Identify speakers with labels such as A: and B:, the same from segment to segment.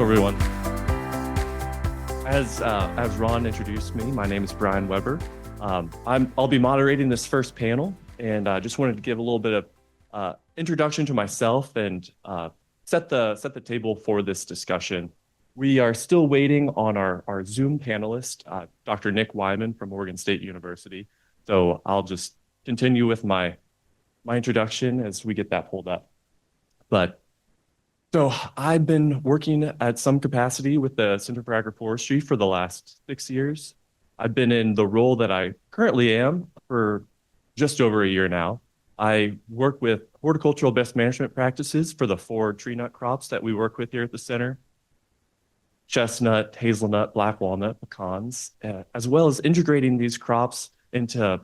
A: everyone. As Ron introduced me, my name is Bryan Webber. I'll be moderating this first panel, and I just wanted to give a little bit of introduction to myself and set the table for this discussion. We are still waiting on our Zoom panelist, Dr. Nik Wiman from Oregon State University. So I'll just continue with my introduction as we get that pulled up. So I've been working at some capacity with the Center for Agroforestry for the last 6 years. I've been in the role that I currently am for just over a year now. I work with horticultural best management practices for the 4 tree nut crops that we work with here at the center: chestnut, hazelnut, black walnut, pecans, as well as integrating these crops into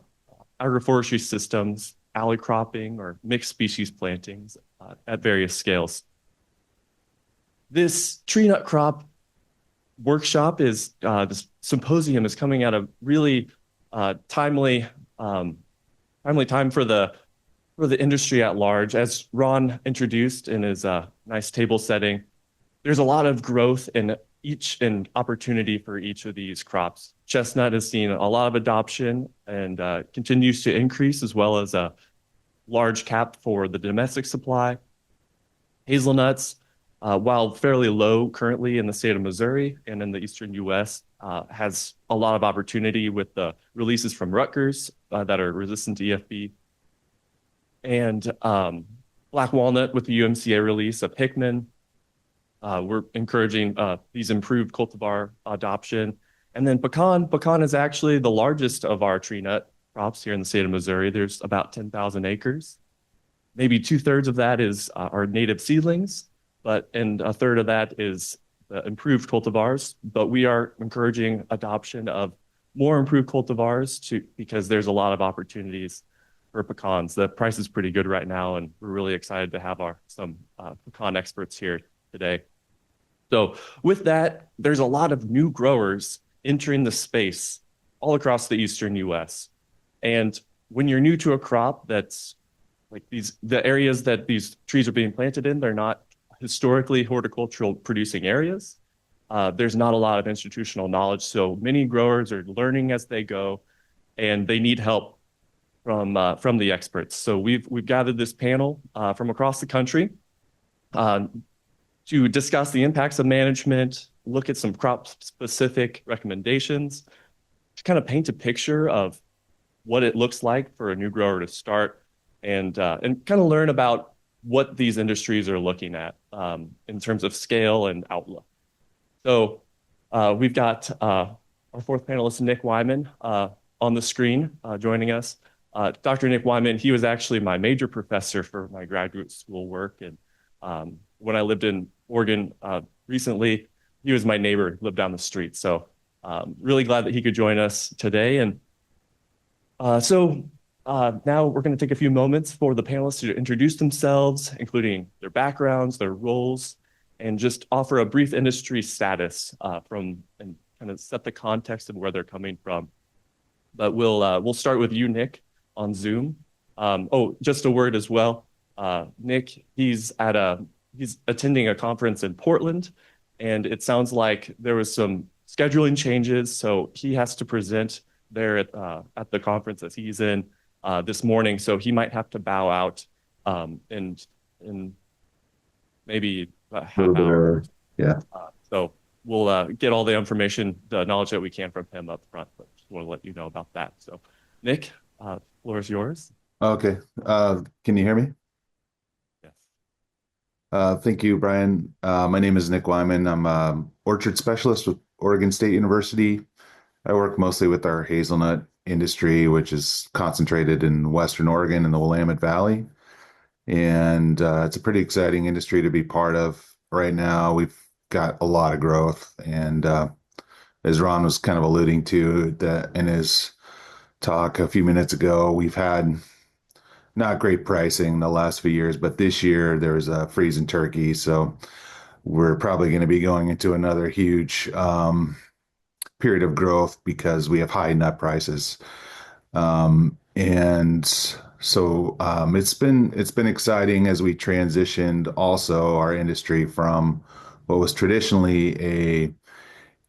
A: agroforestry systems, alley cropping, or mixed species plantings at various scales. This tree nut crop workshop this symposium is coming at a really timely time for the industry at large. As Ron introduced in his nice table setting, there's a lot of growth in each and opportunity for each of these crops. Chestnut has seen a lot of adoption and continues to increase, as well as a large cap for the domestic supply. Hazelnuts, while fairly low currently in the state of Missouri and in the eastern U.S., has a lot of opportunity with the releases from Rutgers that are resistant to EFB. And black walnut with the UMCA release of Hickman. We're encouraging these improved cultivar adoption. And then pecan is actually the largest of our tree nut crops here in the state of Missouri. There's about 10,000 acres. Maybe 2/3 of that is our native seedlings, and a third of that is the improved cultivars. But we are encouraging adoption of more improved cultivars because there's a lot of opportunities for pecans. The price is pretty good right now, and we're really excited to have some pecan experts here today. So with that, there's a lot of new growers entering the space all across the eastern U.S. And when you're new to a crop that's like the areas that these trees are being planted in, they're not historically horticultural producing areas. There's not a lot of institutional knowledge. So many growers are learning as they go, and they need help from the experts. So we've gathered this panel from across the country to discuss the impacts of management, look at some crop-specific recommendations, to kind of paint a picture of what it looks like for a new grower to start, and kind of learn about what these industries are looking at in terms of scale and outlook. So we've got our fourth panelist, Nik Wiman, on the screen joining us. Dr. Nik Wiman, he was actually my major professor for my graduate school work. And when I lived in Oregon recently, he was my neighbor, lived down the street. So really glad that he could join us today. And now we're going to take a few moments for the panelists to introduce themselves, including their backgrounds, their roles, and just offer a brief industry status and kind of set the context of where they're coming from. But we'll start with you, Nik, on Zoom. Just a word as well. Nik, he's attending a conference in Portland, and it sounds like there was some scheduling changes, so he has to present there at the conference that he's in this morning. So he might have to bow out in maybe a half hour.
B: Yeah.
A: So we'll get all the information, the knowledge that we can from him up front, but just want to let you know about that. So Nik, floor is yours.
B: Okay. Can you hear me?
A: Yes.
B: Thank you, Bryan. My name is Nik Wiman. I'm an orchard specialist with Oregon State University. I work mostly with our hazelnut industry, which is concentrated in Western Oregon and the Willamette Valley. And it's a pretty exciting industry to be part of right now. We've got a lot of growth. And as Ron was kind of alluding to in his talk a few minutes ago, we've had not great pricing the last few years, but this year there's a freeze in turkey. So we're probably going to be going into another huge period of growth because we have high nut prices. And so it's been exciting as we transitioned also our industry from what was traditionally a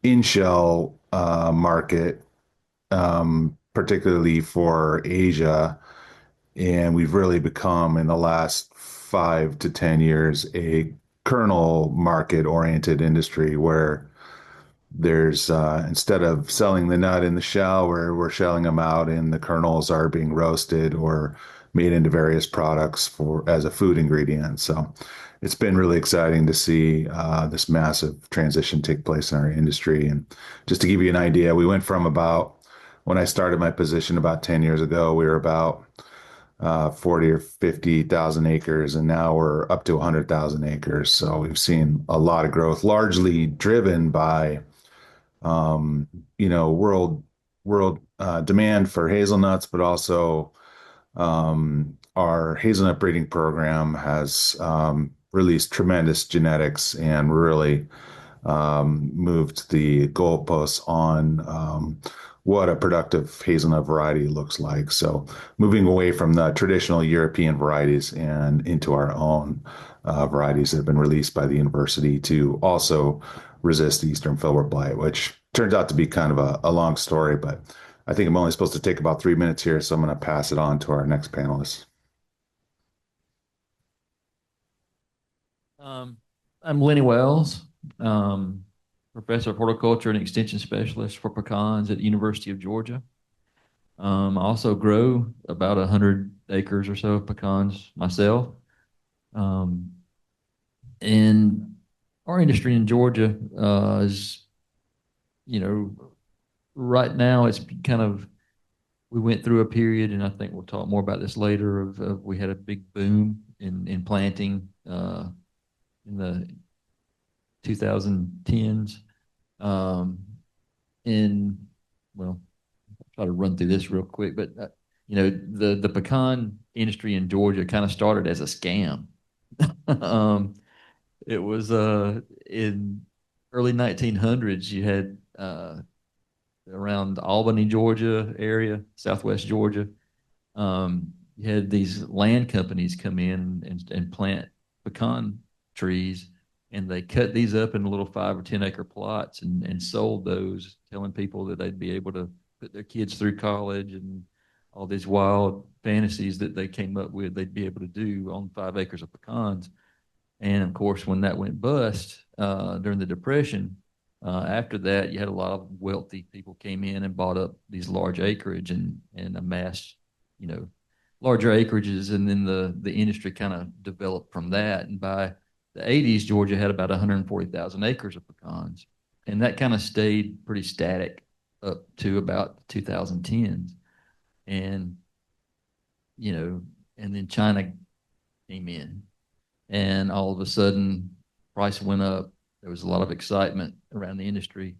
B: in-shell market, particularly for Asia. And we've really become, in the last 5 to 10 years, a kernel market oriented industry where there's instead of selling the nut in the shell, where we're shelling them out and the kernels are being roasted or made into various products for as a food ingredient. So it's been really exciting to see this massive transition take place in our industry. And just to give you an idea, we went from about, when I started my position about 10 years ago, we were about 40 or 50,000 acres, and now we're up to 100,000 acres. So we've seen a lot of growth, largely driven by um, world demand for hazelnuts, but also our hazelnut breeding program has released tremendous genetics and really moved the goalposts on what a productive hazelnut variety looks like. So moving away from the traditional European varieties and into our own varieties that have been released by the university to also resist the Eastern filbert blight, which turns out to be kind of a long story, but I think I'm only supposed to take about 3 minutes here, so I'm going to pass it on to our next panelist.
C: Um, I'm Lenny Wells, um, professor of horticulture and extension specialist for pecans at the University of Georgia. I also grow about 100 acres or so of pecans myself. Um, and our industry in Georgia is, you know, right now it's kind of, we went through a period, and I think we'll talk more about this later, of we had a big boom in planting in the 2010s. Um, and well, I'll try to run through this real quick, but the pecan industry in Georgia kind of started as a scam. um, it was in early 1900s. You had around Albany, Georgia area, Southwest Georgia. You had these land companies come in and plant pecan trees, and they cut these up into little 5 or 10 acre plots and sold those, telling people that they'd be able to put their kids through college and all these wild fantasies that they came up with they'd be able to do on 5 acres of pecans. And of course, when that went bust during the Depression, after that, you had a lot of wealthy people came in and bought up these large acreage and amassed, you know, larger acreages, and then the industry kind of developed from that. And by the 80s, Georgia had about 140,000 acres of pecans, and that kind of stayed pretty static up to about the 2010s. And and then China came in, and all of a sudden, price went up. There was a lot of excitement around the industry,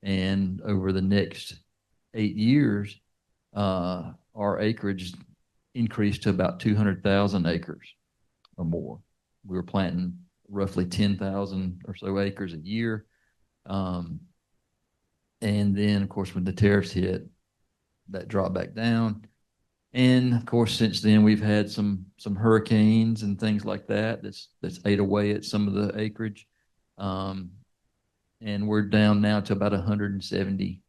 C: and over the next 8 years, our acreage increased to about 200,000 acres or more. We were planting roughly 10,000 or so acres a year. Um, and then, of course, when the tariffs hit, that dropped back down. And of course, since then we've had some hurricanes and things like that that's ate away at some of the acreage. Um, and we're down now to about 170,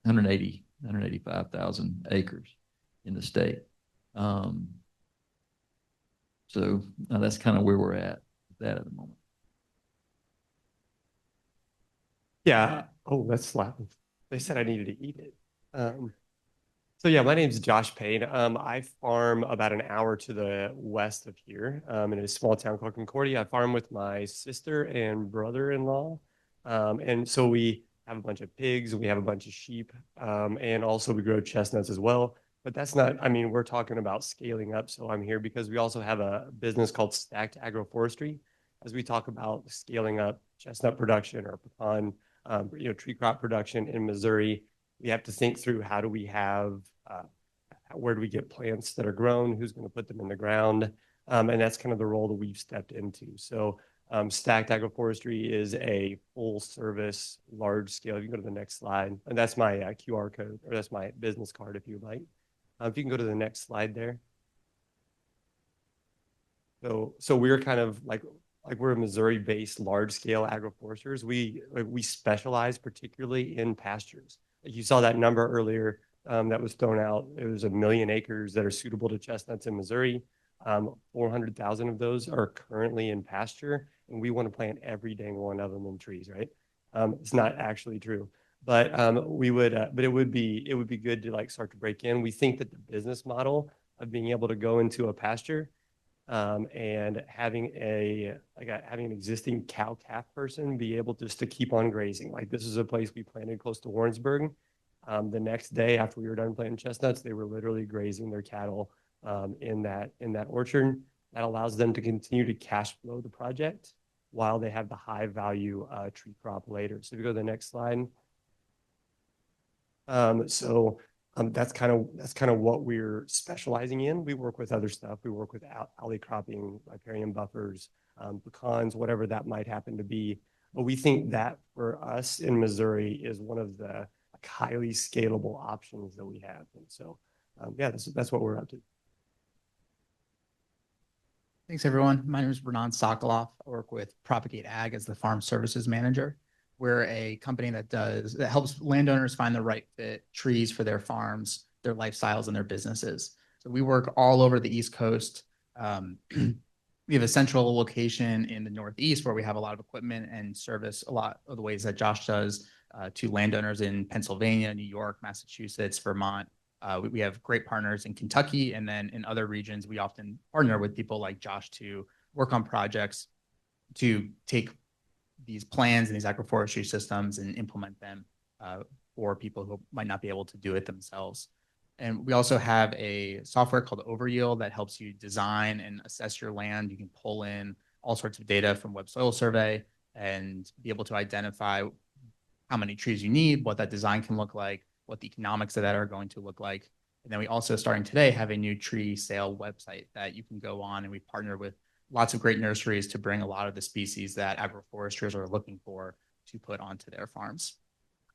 C: 180, 185,000 acres in the state. Um, so that's kind of where we're at with that at the moment.
A: Yeah. Oh, that's loud. They said I needed to eat it. So yeah, my name's Josh Payne. I farm about an hour to the west of here, in a small town called Concordia. I farm with my sister and brother-in-law. And so we have a bunch of pigs, we have a bunch of sheep, and also we grow chestnuts as well. But that's not, I mean, we're talking about scaling up. So I'm here because we also have a business called Stacked Agroforestry, as we talk about scaling up chestnut production or pecan, tree crop production in Missouri. We have to think through how do we have, where do we get plants that are grown, who's going to put them in the ground, and that's kind of the role that we've stepped into. So Stacked Agroforestry is a full service, large scale. You can go to the next slide, and that's my QR code, or that's my business card if you'd like. If you can go to the next slide there. So we're kind of like
D: like we're a Missouri-based large-scale agroforesters. We specialize particularly in pastures. Like you saw that number earlier that was thrown out. It was 1 million acres that are suitable to chestnuts in Missouri. 400,000 of those are currently in pasture, and we want to plant every dang one of them in trees, right? It's not actually true, but but it would be good to like start to break in. We think that the business model of being able to go into a pasture and having having an existing cow calf person be able just to keep on grazing. Like this is a place we planted close to Warrensburg. The next day after we were done planting chestnuts, they were literally grazing their cattle in that orchard. That allows them to continue to cash flow the project while they have the high value tree crop later. So if you go to the next slide. That's kind of what we're specializing in. We work with other stuff. We work with alley cropping, riparian buffers, pecans, whatever that might happen to be. But we think that for us in Missouri is one of the like, highly scalable options that we have. And so, yeah, that's what we're up to.
E: Thanks, everyone. My name is Ranan Sokoloff. I work with Propagate Ag as the farm services manager. We're a company that helps landowners find the right fit trees for their farms, their lifestyles, and their businesses. So we work all over the East Coast. We have a central location in the Northeast where we have a lot of equipment and service a lot of the ways that Josh does to landowners in Pennsylvania, New York, Massachusetts, Vermont. We have great partners in Kentucky, and then in other regions, we often partner with people like Josh to work on projects to take these plans and these agroforestry systems and implement them for people who might not be able to do it themselves. And we also have a software called Overyield that helps you design and assess your land. You can pull in all sorts of data from Web Soil Survey and be able to identify how many trees you need, what that design can look like, what the economics of that are going to look like. And then we also, starting today, have a new tree sale website that you can go on, and we partner with lots of great nurseries to bring a lot of the species that agroforesters are looking for to put onto their farms.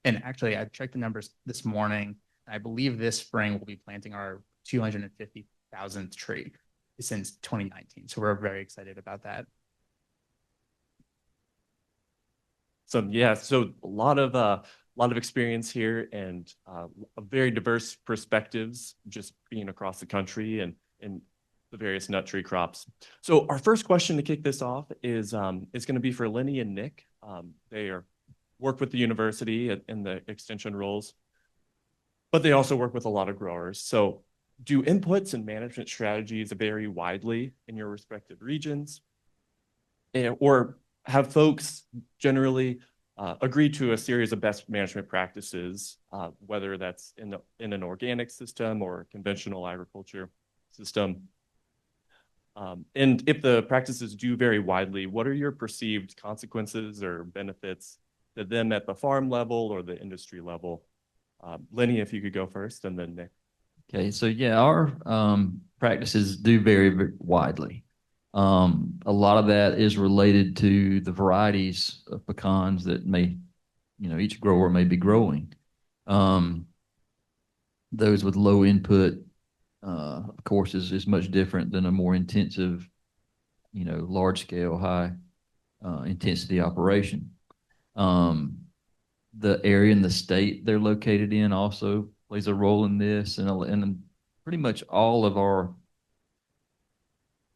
E: And actually, I checked the numbers this morning. I believe this spring we'll be planting our 250,000th tree since 2019. So we're very excited about that.
A: So yeah, so a lot of experience here and very diverse perspectives just being across the country and the various nut tree crops. So our first question to kick this off is going to be for Lenny and Nik. They work with the university in the extension roles, but they also work with a lot of growers. So do inputs and management strategies vary widely in your respective regions? Or have folks generally agreed to a series of best management practices, whether that's in an organic system or conventional agriculture system? And if the practices do vary widely, what are your perceived consequences or benefits to them at the farm level or the industry level? Lenny, if you could go first, and then Nik.
C: Okay, so yeah, our practices do vary widely. A lot of that is related to the varieties of pecans that each grower may be growing. Those with low input, of course, is much different than a more intensive, large scale, high intensity operation. The area and the state they're located in also plays a role in this, and pretty much all of our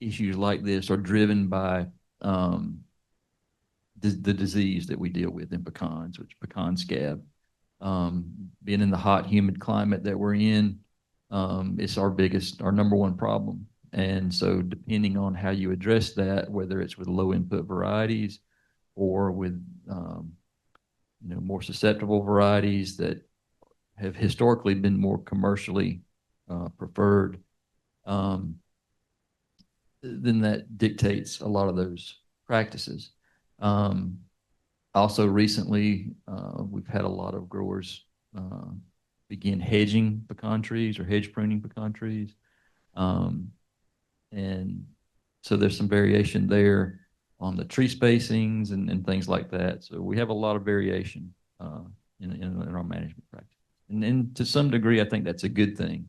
C: issues like this are driven by the disease that we deal with in pecans, which pecan scab. Being in the hot, humid climate that we're in, it's our number one problem. And so depending on how you address that, whether it's with low input varieties or with more susceptible varieties that have historically been more commercially preferred, then that dictates a lot of those practices. Also recently, we've had a lot of growers begin hedging pecan trees or hedge pruning pecan trees. And so there's some variation there on the tree spacings and things like that. So we have a lot of variation in our management practice. And to some degree, I think that's a good thing,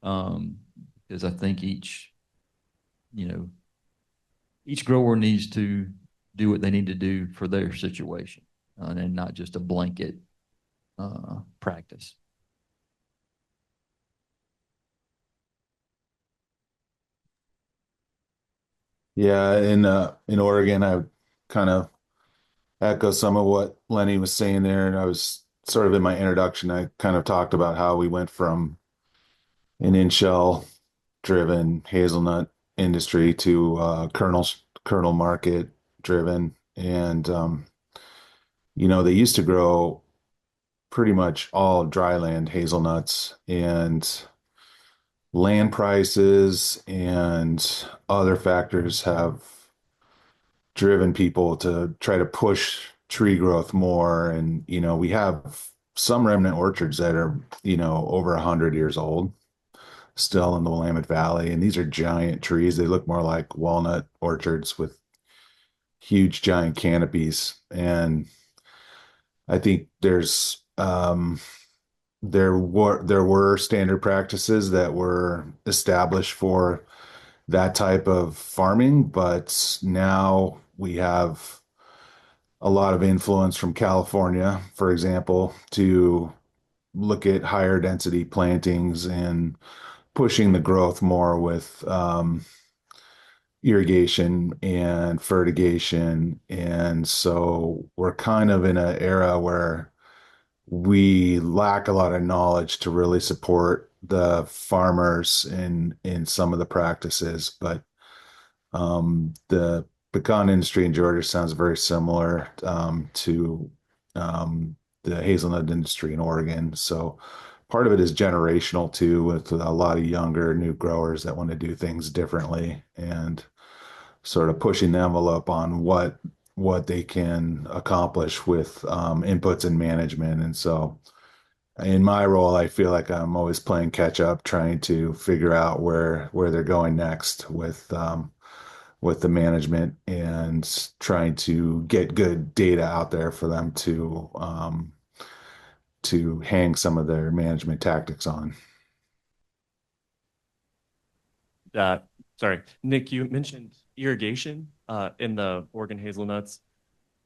C: because I think each each grower needs to do what they need to do for their situation, and not just a blanket practice.
B: Yeah, in Oregon, I would kind of echo some of what Lenny was saying there. And I was sort of in my introduction, I kind of talked about how we went from an in-shell driven hazelnut industry to kernel market driven. And they used to grow pretty much all dryland hazelnuts, and land prices and other factors have driven people to try to push tree growth more. And, we have some remnant orchards that are, over 100 years old still in the Willamette Valley. And these are giant trees. They look more like walnut orchards with huge giant canopies. And I think there were standard practices that were established for that type of farming, but now we have a lot of influence from California, for example, to look at higher density plantings and pushing the growth more with irrigation and fertigation. And so we're kind of in an era where we lack a lot of knowledge to really support the farmers in some of the practices. But the pecan industry in Georgia sounds very similar to the hazelnut industry in Oregon. So part of it is generational too, with a lot of younger new growers that want to do things differently and sort of pushing the envelope on what they can accomplish with inputs and management. And so in my role, I feel like I'm always playing catch up, trying to figure out where they're going next with the management and trying to get good data out there for them to hang some of their management tactics on.
A: Uh, Sorry, Nik, you mentioned irrigation in the Oregon hazelnuts.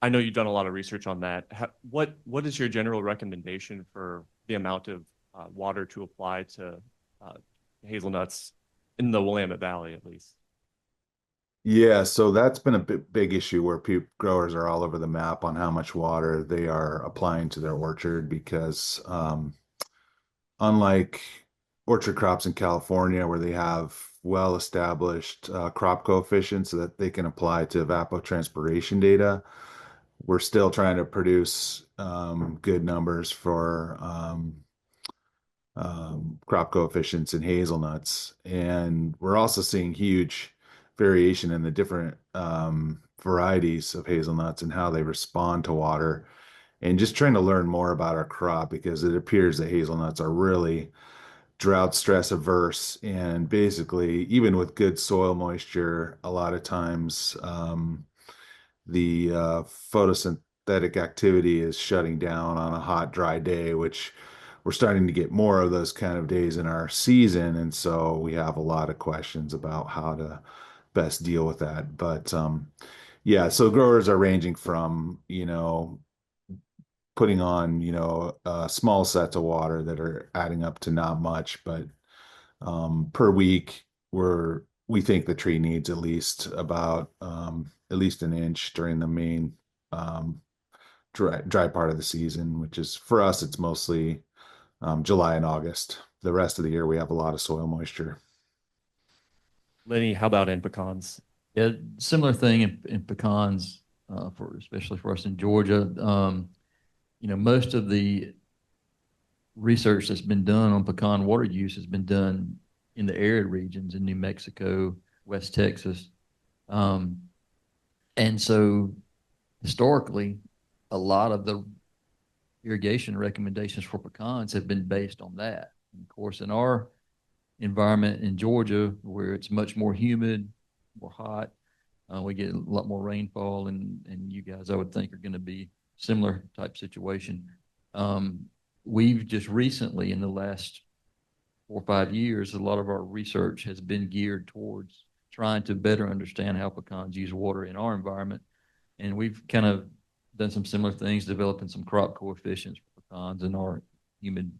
A: I know you've done a lot of research on that. What is your general recommendation for the amount of water to apply to hazelnuts in the Willamette Valley, at least?
B: Yeah, so that's been a big issue where growers are all over the map on how much water they are applying to their orchard because unlike orchard crops in California, where they have well-established crop coefficients so that they can apply to evapotranspiration data, we're still trying to produce good numbers for crop coefficients in hazelnuts. And we're also seeing huge variation in the different varieties of hazelnuts and how they respond to water. And just trying to learn more about our crop because it appears that hazelnuts are really drought stress averse. And basically, even with good soil moisture, a lot of times the photosynthetic activity is shutting down on a hot, dry day, which we're starting to get more of those kind of days in our season. And so we have a lot of questions about how to best deal with that. But yeah, so growers are ranging from, putting on, small sets of water that are adding up to not much, but per week, we think the tree needs at least an inch during the main dry part of the season, which is for us, it's mostly July and August. The rest of the year, we have a lot of soil moisture.
A: Lenny, how about in pecans?
C: Yeah, similar thing in pecans, especially for us in Georgia. Most of the research that's been done on pecan water use has been done in the arid regions in New Mexico, West Texas. And so historically, a lot of the irrigation recommendations for pecans have been based on that. And of course, in our environment in Georgia, where it's much more humid, more hot, we get a lot more rainfall, and you guys, I would think, are going to be similar type situation. We've just recently, in the last 4 or 5 years, a lot of our research has been geared towards trying to better understand how pecans use water in our environment. And we've kind of done some similar things, developing some crop coefficients for pecans in our humid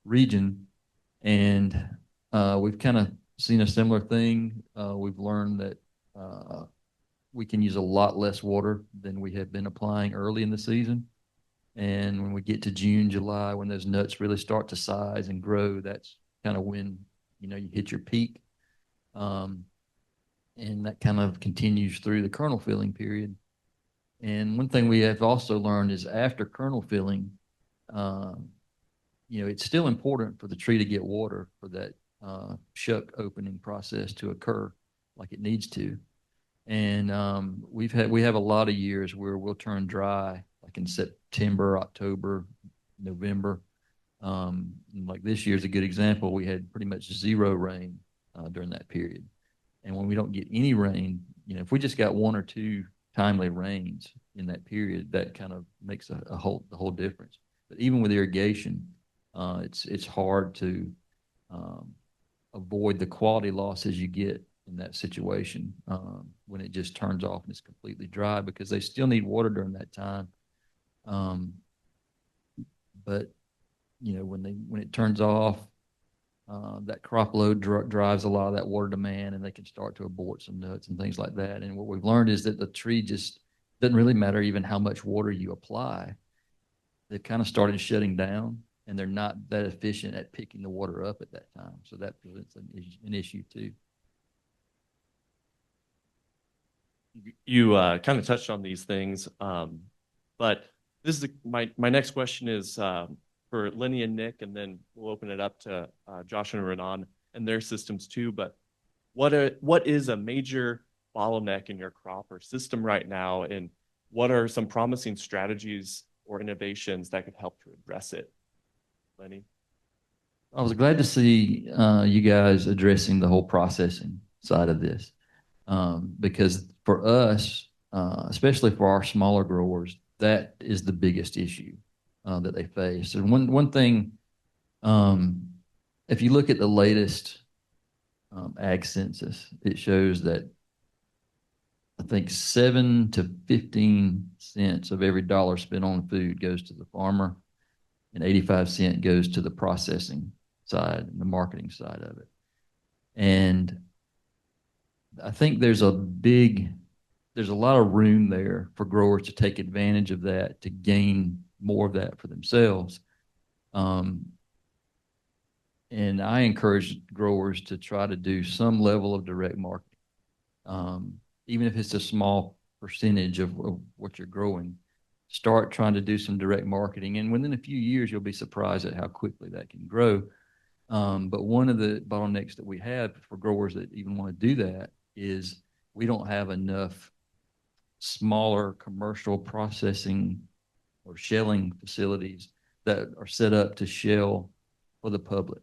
C: region. And we've kind of seen a similar thing. We've learned that we can use a lot less water than we have been applying early in the season. And when we get to June, July, when those nuts really start to size and grow, that's kind of when, you hit your peak. And that kind of continues through the kernel filling period. And one thing we have also learned is after kernel filling, it's still important for the tree to get water for that shuck opening process to occur like it needs to. And we have a lot of years where we'll turn dry, like in September, October, November. Like this year's a good example. We had pretty much zero rain during that period. And when we don't get any rain, if we just got one or two timely rains in that period, that kind of makes the whole difference. But even with irrigation, it's hard to avoid the quality losses you get in that situation when it just turns off and it's completely dry, because they still need water during that time. But when it turns off, that crop load drives a lot of that water demand, and they can start to abort some nuts and things like that. And what we've learned is that the tree just doesn't really matter even how much water you apply. They've kind of started shutting down, and they're not that efficient at picking the water up at that time. So that presents an issue too.
A: You kind of touched on these things, but this is my next question is for Lenny and Nik, and then we'll open it up to Josh and Ranan and their systems too. But what is a major bottleneck in your crop or system right now, and what are some promising strategies or innovations that could help to address it? Lenny?
C: I was glad to see you guys addressing the whole processing side of this, because for us, especially for our smaller growers, that is the biggest issue that they face. And one thing, if you look at the latest ag census, it shows that I think 7 to 15 cents of every dollar spent on food goes to the farmer, and 85 cents goes to the processing side and the marketing side of it. And I think there's a lot of room there for growers to take advantage of that, to gain more of that for themselves. And I encourage growers to try to do some level of direct marketing, even if it's a small percentage of what you're growing. Start trying to do some direct marketing, and within a few years, you'll be surprised at how quickly that can grow. But one of the bottlenecks that we have for growers that even want to do that is we don't have enough smaller commercial processing or shelling facilities that are set up to shell for the public,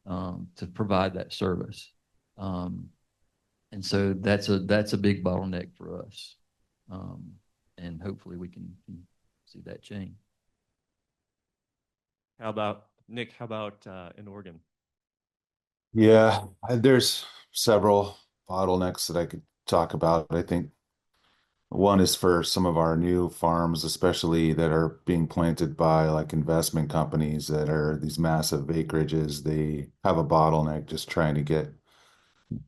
C: to provide that service. And so that's a big bottleneck for us. And hopefully we can see that change.
A: How about Nik? How about in Oregon?
B: Yeah, there's several bottlenecks that I could talk about. I think one is for some of our new farms, especially that are being planted by like investment companies that are these massive acreages. They have a bottleneck just trying to get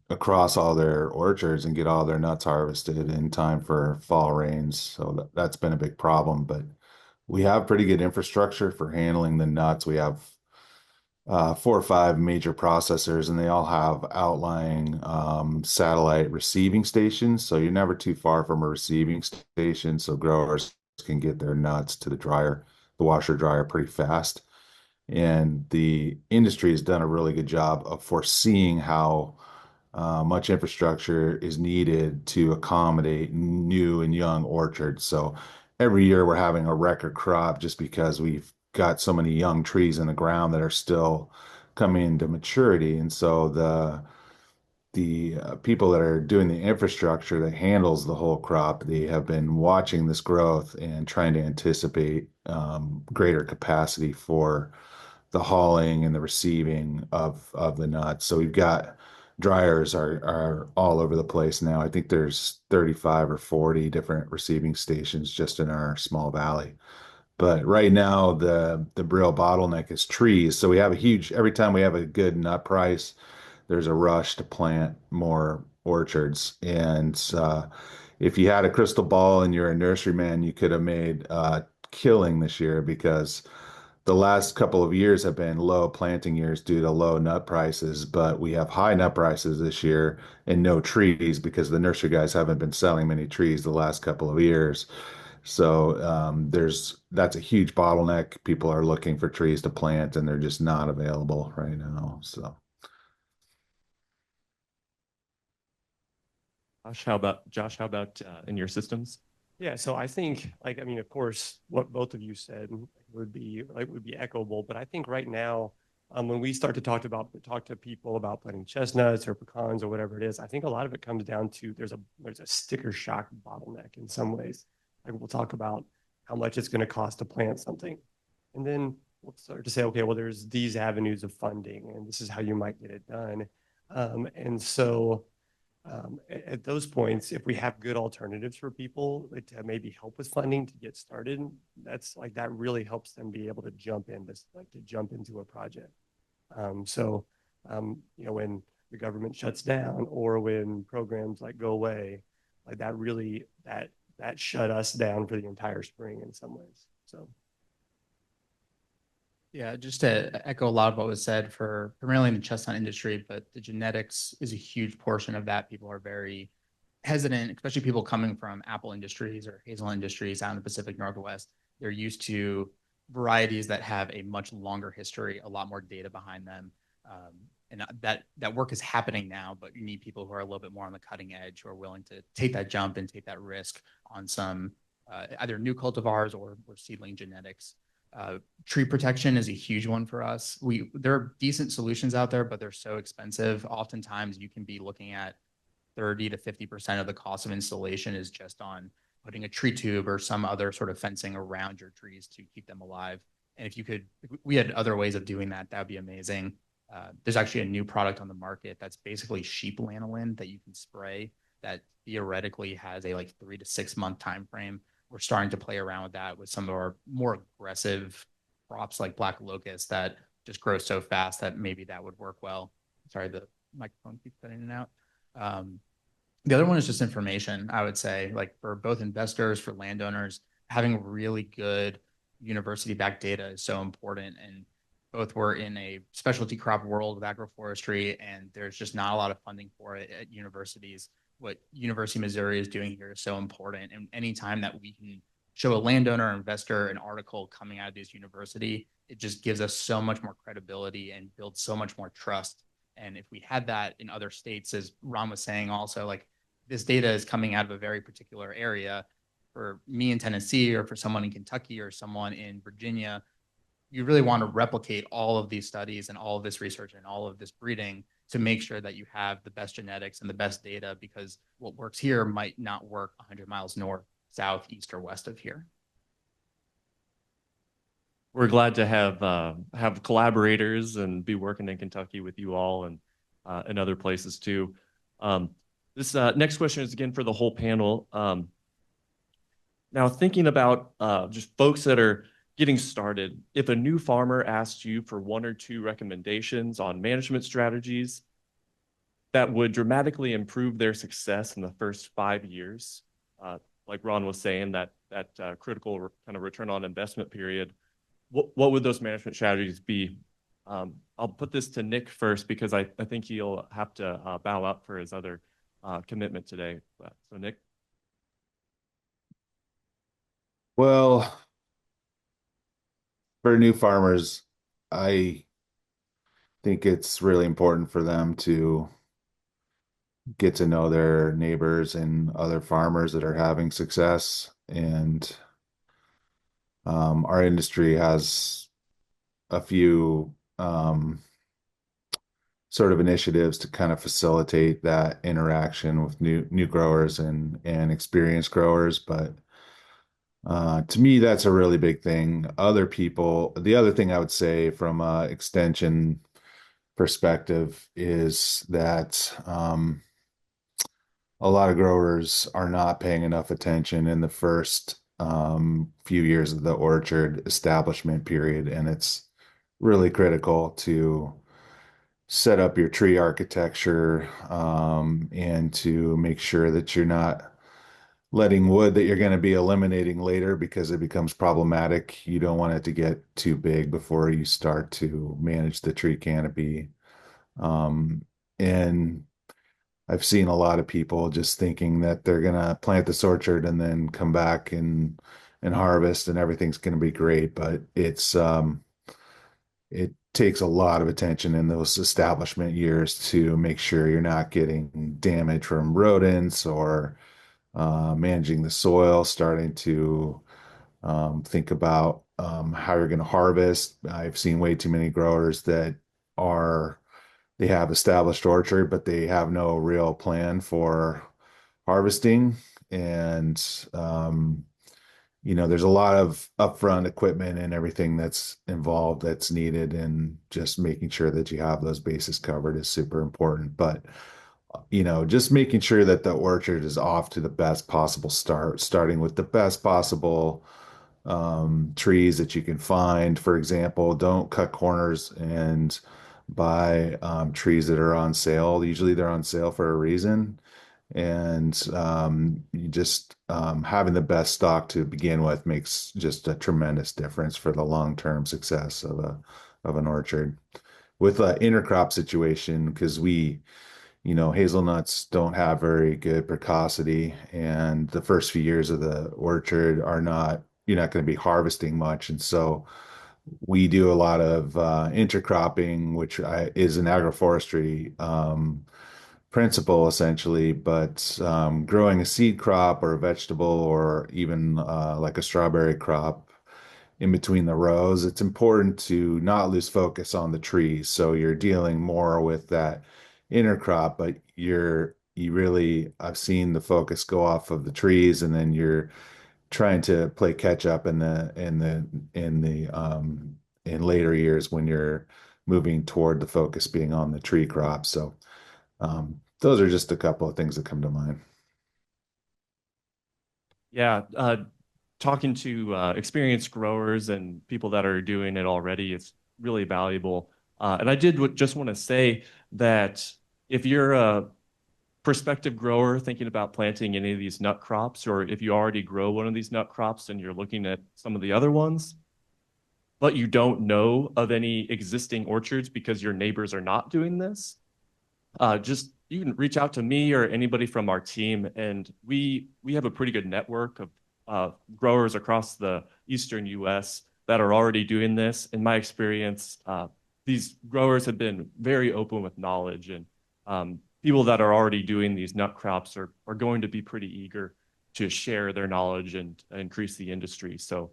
B: across all their orchards and get all their nuts harvested in time for fall rains. So that's been a big problem, but we have pretty good infrastructure for handling the nuts. We have 4 or 5 major processors, and they all have outlying satellite receiving stations. So you're never too far from a receiving station, so growers can get their nuts to the washer dryer pretty fast. And the industry has done a really good job of foreseeing how much infrastructure is needed to accommodate new and young orchards. So every year we're having a record crop just because we've got so many young trees in the ground that are still coming into maturity. And so the people that are doing the infrastructure that handles the whole crop, they have been watching this growth and trying to anticipate greater capacity for the hauling and the receiving of the nuts. So we've got dryers are all over the place now. I think there's 35 or 40 different receiving stations just in our small valley. But right now, the real bottleneck is trees. So we have a huge, every time we have a good nut price, there's a rush to plant more orchards. And if you had a crystal ball and you're a nurseryman, you could have made a killing this year because the last couple of years have been low planting years due to low nut prices, but we have high nut prices this year and no trees because the nursery guys haven't been selling many trees the last couple of years. So that's a huge bottleneck. People are looking for trees to plant and they're just not available right now. So
A: Josh, how about in your systems?
D: Yeah, so I think, like, I mean, of course, what both of you said would be echoable, but I think right now, when we start to talk to people about planting chestnuts or pecans or whatever it is, I think a lot of it comes down to there's a sticker shock bottleneck in some ways. Like we'll talk about how much it's going to cost to plant something, and then we'll start to say, okay, well, there's these avenues of funding, and this is how you might get it done, and so at those points, if we have good alternatives for people to maybe help with funding to get started, that really helps them be able to jump into a project. So, when the government shuts down or when programs like go away, like that really that shut us down for the entire spring in some ways. So.
E: Yeah, just to echo a lot of what was said for primarily in the chestnut industry, but the genetics is a huge portion of that. People are very hesitant, especially people coming from apple industries or hazel industries out in the Pacific Northwest. They're used to varieties that have a much longer history, a lot more data behind them. And that work is happening now, but you need people who are a little bit more on the cutting edge, who are willing to take that jump and take that risk on some either new cultivars or seedling genetics. Tree protection is a huge one for us. There are decent solutions out there, but they're so expensive. Oftentimes you can be looking at 30 to 50% of the cost of installation is just on putting a tree tube or some other sort of fencing around your trees to keep them alive. And if we had other ways of doing that, that'd be amazing. There's actually a new product on the market that's basically sheep lanolin that you can spray that theoretically has a like 3 to 6 month time frame. We're starting to play around with that with some of our more aggressive crops like black locust that just grow so fast that maybe that would work well. Sorry, the microphone keeps cutting in and out. The other one is just information, I would say, like for both investors, for landowners, having really good university-backed data is so important. And both we're in a specialty crop world of agroforestry, and there's just not a lot of funding for it at universities. What University of Missouri is doing here is so important. And anytime that we can show a landowner or investor an article coming out of this university, it just gives us so much more credibility and builds so much more trust. And if we had that in other states, as Ron was saying also, like this data is coming out of a very particular area. For me in Tennessee or for someone in Kentucky or someone in Virginia, you really want to replicate all of these studies and all of this research and all of this breeding to make sure that you have the best genetics and the best data, because what works here might not work 100 miles north, south, east, or west of here.
A: We're glad to have collaborators and be working in Kentucky with you all and other places too. This next question is again for the whole panel. Now thinking about just folks that are getting started, if a new farmer asked you for 1 or 2 recommendations on management strategies that would dramatically improve their success in the first 5 years, like Ron was saying, that critical kind of return on investment period, what would those management strategies be? I'll put this to Nik first because I think he'll have to bow out for his other commitment today. So Nik.
B: well, for new farmers, I think it's really important for them to get to know their neighbors and other farmers that are having success. And our industry has a few sort of initiatives to kind of facilitate that interaction with new growers and experienced growers. But to me, that's a really big thing. The other thing I would say from a extension perspective is that a lot of growers are not paying enough attention in the first few years of the orchard establishment period, and it's really critical to set up your tree architecture and to make sure that you're not letting wood that you're going to be eliminating later because it becomes problematic. You don't want it to get too big before you start to manage the tree canopy. And I've seen a lot of people just thinking that they're going to plant this orchard and then come back and harvest and everything's going to be great, but it takes a lot of attention in those establishment years to make sure you're not getting damage from rodents or managing the soil, starting to think about how you're going to harvest. I've seen way too many growers that they have established orchard, but they have no real plan for harvesting. And there's a lot of upfront equipment and everything that's involved that's needed, and just making sure that you have those bases covered is super important. But just making sure that the orchard is off to the best possible start, starting with the best possible trees that you can find. For example, don't cut corners and buy trees that are on sale. Usually they're on sale for a reason. And you just having the best stock to begin with makes just a tremendous difference for the long-term success of an orchard. With an intercrop situation, because hazelnuts don't have very good precocity, and the first few years of the orchard you're not going to be harvesting much. And so we do a lot of intercropping, which is an agroforestry principle essentially, but growing a seed crop or a vegetable or even like a strawberry crop in between the rows, it's important to not lose focus on the trees. So you're dealing more with that intercrop, but I've seen the focus go off of the trees, and then you're trying to play catch up in later years when you're moving toward the focus being on the tree crop. So those are just a couple of things that come to mind.
A: Yeah, talking to experienced growers and people that are doing it already, it's really valuable. And I just want to say that if you're a prospective grower thinking about planting any of these nut crops, or if you already grow one of these nut crops and you're looking at some of the other ones, but you don't know of any existing orchards because your neighbors are not doing this, you can reach out to me or anybody from our team, and we have a pretty good network of growers across the eastern U.S. that are already doing this. In my experience, these growers have been very open with knowledge, and people that are already doing these nut crops are going to be pretty eager to share their knowledge and increase the industry. So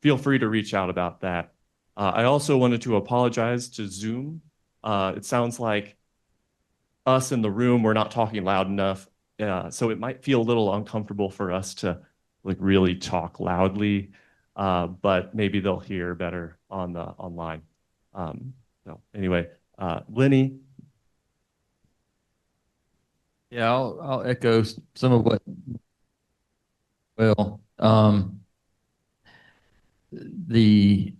A: feel free to reach out about that. I also wanted to apologize to Zoom. It sounds like us in the room, we're not talking loud enough. So it might feel a little uncomfortable for us to really talk loudly, but maybe they'll hear better online. So anyway, Lenny.
C: Yeah, I'll echo some of what, the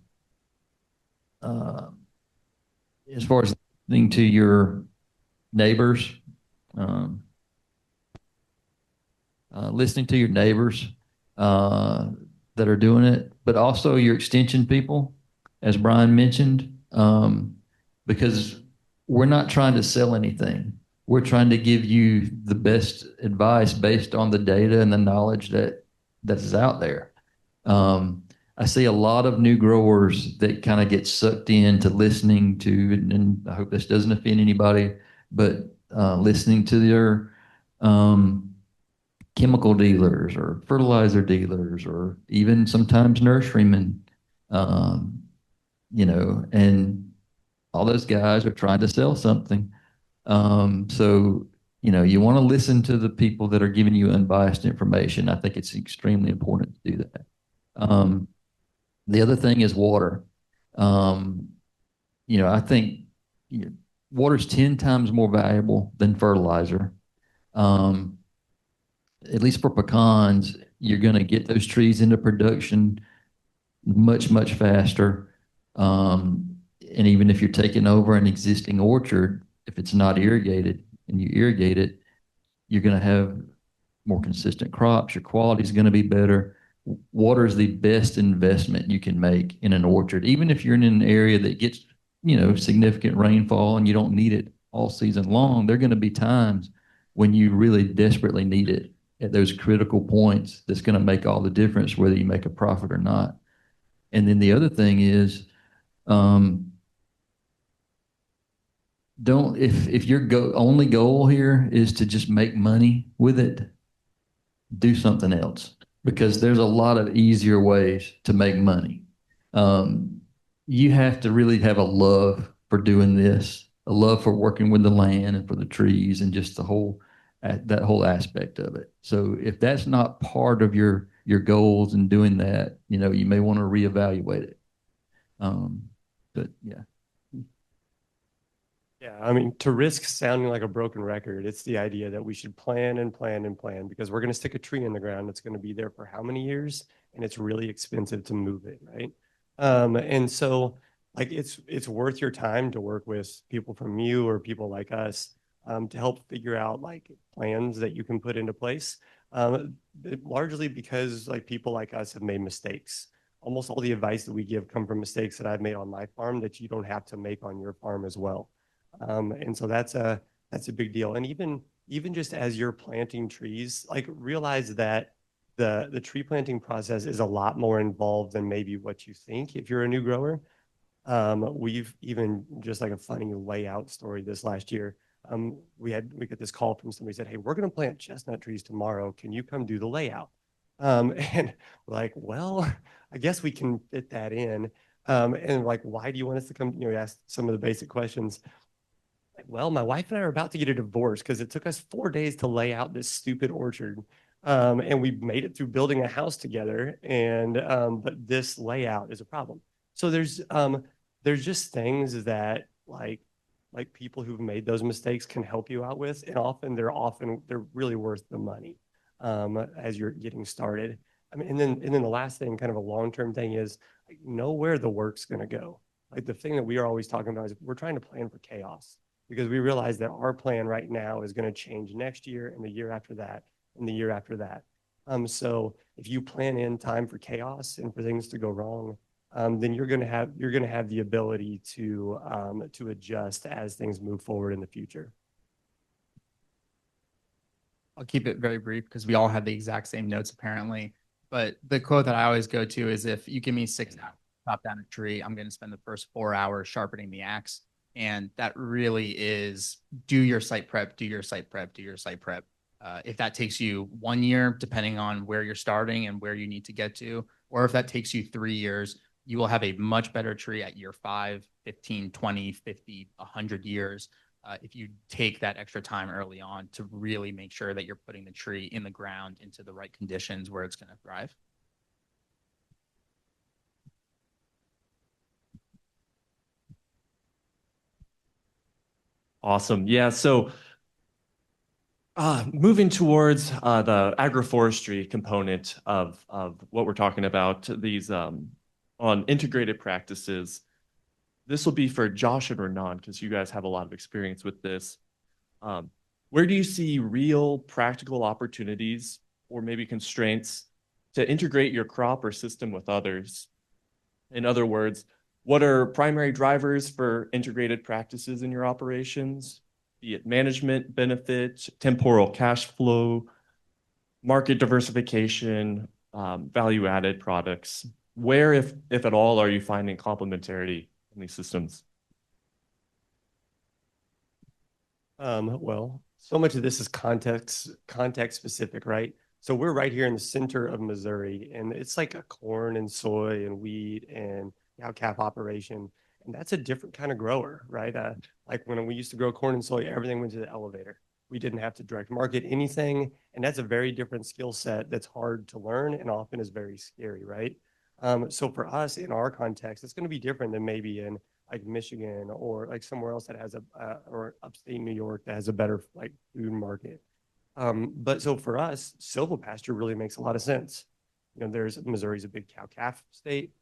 C: as far as listening to your neighbors, that are doing it, but also your extension people, as Bryan mentioned, because we're not trying to sell anything. We're trying to give you the best advice based on the data and the knowledge that is out there. I see a lot of new growers that kind of get sucked into listening to, and I hope this doesn't offend anybody, but listening to their chemical dealers or fertilizer dealers, or even sometimes nurserymen, and all those guys are trying to sell something. So, you want to listen to the people that are giving you unbiased information. I think it's extremely important to do that. The other thing is water. I think water's 10 times more valuable than fertilizer. At least for pecans, you're going to get those trees into production much, much faster. And even if you're taking over an existing orchard, if it's not irrigated and you irrigate it, you're going to have more consistent crops. Your quality is going to be better. Water is the best investment you can make in an orchard, even if you're in an area that gets, significant rainfall and you don't need it all season long. There are going to be times when you really desperately need it at those critical points. That's going to make all the difference whether you make a profit or not. And then the other thing is, if your only goal here is to just make money with it, do something else, because there's a lot of easier ways to make money. You have to really have a love for doing this, a love for working with the land and for the trees and just that whole aspect of it. So if that's not part of your goals in doing that, you may want to reevaluate it. But yeah.
D: Yeah, I mean, to risk sounding like a broken record, it's the idea that we should plan and plan and plan, because we're going to stick a tree in the ground that's going to be there for how many years, and it's really expensive to move it, right? And so, like, it's worth your time to work with people from you or people like us to help figure out like plans that you can put into place. Largely because like people like us have made mistakes. Almost all the advice that we give come from mistakes that I've made on my farm that you don't have to make on your farm as well. And so that's a big deal. And even just as you're planting trees, like realize that the tree planting process is a lot more involved than maybe what you think if you're a new grower. We've even just like a funny layout story this last year. We got this call from somebody said, "Hey, we're going to plant chestnut trees tomorrow. Can you come do the layout?" And we're like, well, I guess we can fit that in. And like, why do you want us to come? We asked some of the basic questions. Well, my wife and I are about to get a divorce because it took us 4 days to lay out this stupid orchard. And we made it through building a house together. And but this layout is a problem. So there's just things that like people who've made those mistakes can help you out with. And they're really worth the money as you're getting started. I mean, and then the last thing, kind of a long-term thing, is like, know where the work's going to go. Like the thing that we are always talking about is we're trying to plan for chaos, because we realize that our plan right now is going to change next year and the year after that and the year after that. So if you plan in time for chaos and for things to go wrong, then you're going to have the ability to adjust as things move forward in the future.
E: I'll keep it very brief because we all have the exact same notes apparently. But the quote that I always go to is, if you give me 6 hours to chop down a tree, I'm going to spend the first 4 hours sharpening the axe. And that really is do your site prep, do your site prep, do your site prep. If that takes you 1 year, depending on where you're starting and where you need to get to, or if that takes you 3 years, you will have a much better tree at year 5, 15, 20, 50, 100 years. If you take that extra time early on to really make sure that you're putting the tree in the ground into the right conditions where it's going to thrive.
A: Awesome. Yeah. So moving towards the agroforestry component of what we're talking about, these on integrated practices. This will be for Josh and Ranan, because you guys have a lot of experience with this. Where do you see real practical opportunities or maybe constraints to integrate your crop or system with others? In other words, what are primary drivers for integrated practices in your operations, be it management benefit, temporal cash flow, market diversification, value-added products? Where, if at all, are you finding complementarity in these systems?
D: Well, so much of this is context specific, right? So we're right here in the center of Missouri, and it's like a corn and soy and wheat and cow-calf operation. And that's a different kind of grower, right? Like when we used to grow corn and soy, everything went to the elevator. We didn't have to direct market anything. And that's a very different skill set that's hard to learn and often is very scary, right? So for us in our context, it's going to be different than maybe in like Michigan or like somewhere else that has or upstate New York that has a better like food market. But so for us, silvopasture really makes a lot of sense. You know, Missouri's a big cow-calf state.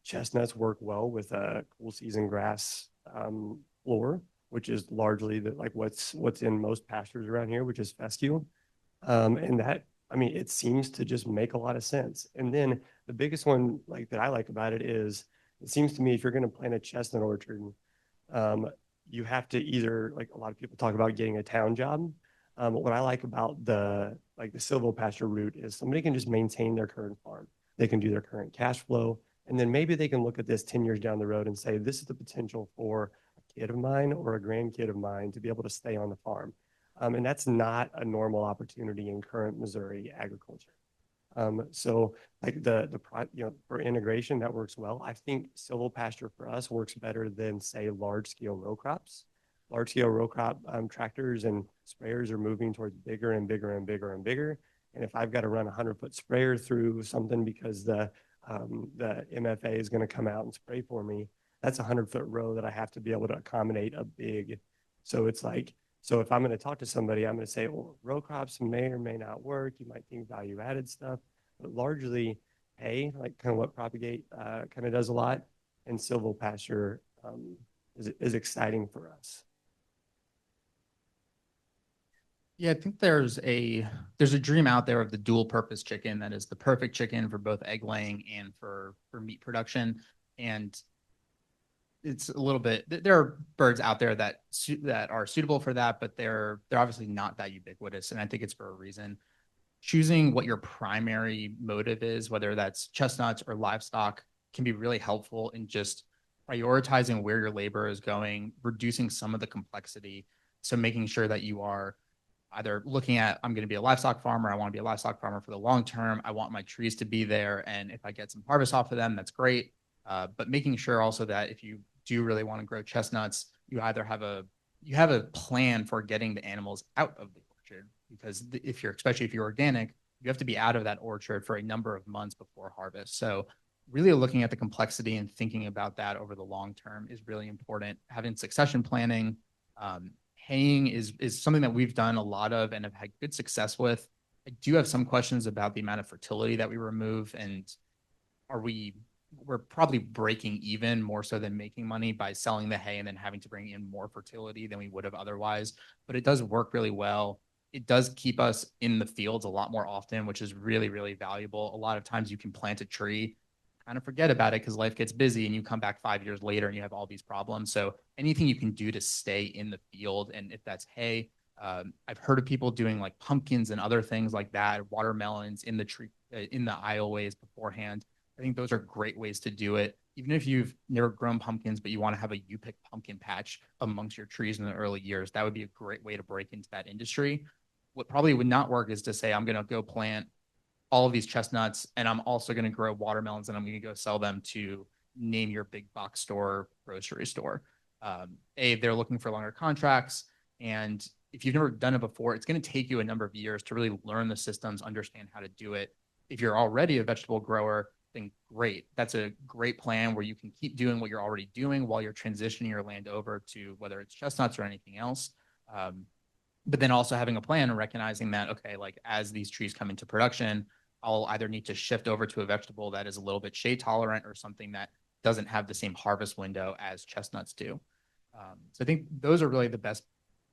D: Chestnuts work well with a cool season grass floor, which is largely like what's in most pastures around here, which is fescue. And that, I mean, it seems to just make a lot of sense. And then the biggest one like that I like about it is it seems to me if you're going to plant a chestnut orchard, you have to either, like a lot of people talk about getting a town job. What I like about the silvopasture route is somebody can just maintain their current farm. They can do their current cash flow, and then maybe they can look at this 10 years down the road and say, this is the potential for a kid of mine or a grandkid of mine to be able to stay on the farm. And that's not a normal opportunity in current Missouri agriculture. So like you know, for integration, that works well. I think silvopasture for us works better than say large scale row crops. Large scale row crop tractors and sprayers are moving towards bigger and bigger and bigger and bigger. And if I've got to run a 100-foot sprayer through something because the MFA is going to come out and spray for me, that's a 100-foot row that I have to be able to accommodate a big. So it's like, so if I'm going to talk to somebody, I'm going to say, well, row crops may or may not work. You might think value added stuff, but largely hay, like kind of what Propagate kind of does a lot, and silvopasture is exciting for us.
E: Yeah, I think there's a dream out there of the dual purpose chicken that is the perfect chicken for both egg laying and for meat production. And it's a little bit, there are birds out there that are suitable for that, but they're obviously not that ubiquitous. And I think it's for a reason. Choosing what your primary motive is, whether that's chestnuts or livestock, can be really helpful in just prioritizing where your labor is going, reducing some of the complexity. So making sure that you are either looking at, I'm going to be a livestock farmer, I want to be a livestock farmer for the long term, I want my trees to be there, and if I get some harvest off of them, that's great. But making sure also that if you do really want to grow chestnuts, you either have a plan for getting the animals out of the orchard, because especially if you're organic, you have to be out of that orchard for a number of months before harvest. So really looking at the complexity and thinking about that over the long term is really important. Having succession planning, haying is something that we've done a lot of and have had good success with. I do have some questions about the amount of fertility that we remove, and we're probably breaking even more so than making money by selling the hay and then having to bring in more fertility than we would have otherwise. But it does work really well. It does keep us in the fields a lot more often, which is really, really valuable. A lot of times you can plant a tree, kind of forget about it because life gets busy, and you come back 5 years later and you have all these problems. So anything you can do to stay in the field, and if that's hay, I've heard of people doing like pumpkins and other things like that, watermelons in the tree, in the aisleways beforehand. I think those are great ways to do it. Even if you've never grown pumpkins, but you want to have a you-pick pumpkin patch amongst your trees in the early years, that would be a great way to break into that industry. What probably would not work is to say, I'm going to go plant all of these chestnuts, and I'm also going to grow watermelons, and I'm going to go sell them to name your big box store, grocery store. They're looking for longer contracts. And if you've never done it before, it's going to take you a number of years to really learn the systems, understand how to do it. If you're already a vegetable grower, then great. That's a great plan where you can keep doing what you're already doing while you're transitioning your land over to whether it's chestnuts or anything else. But then also having a plan and recognizing that, okay, like as these trees come into production, I'll either need to shift over to a vegetable that is a little bit shade tolerant or something that doesn't have the same harvest window as chestnuts do. So I think those are really the best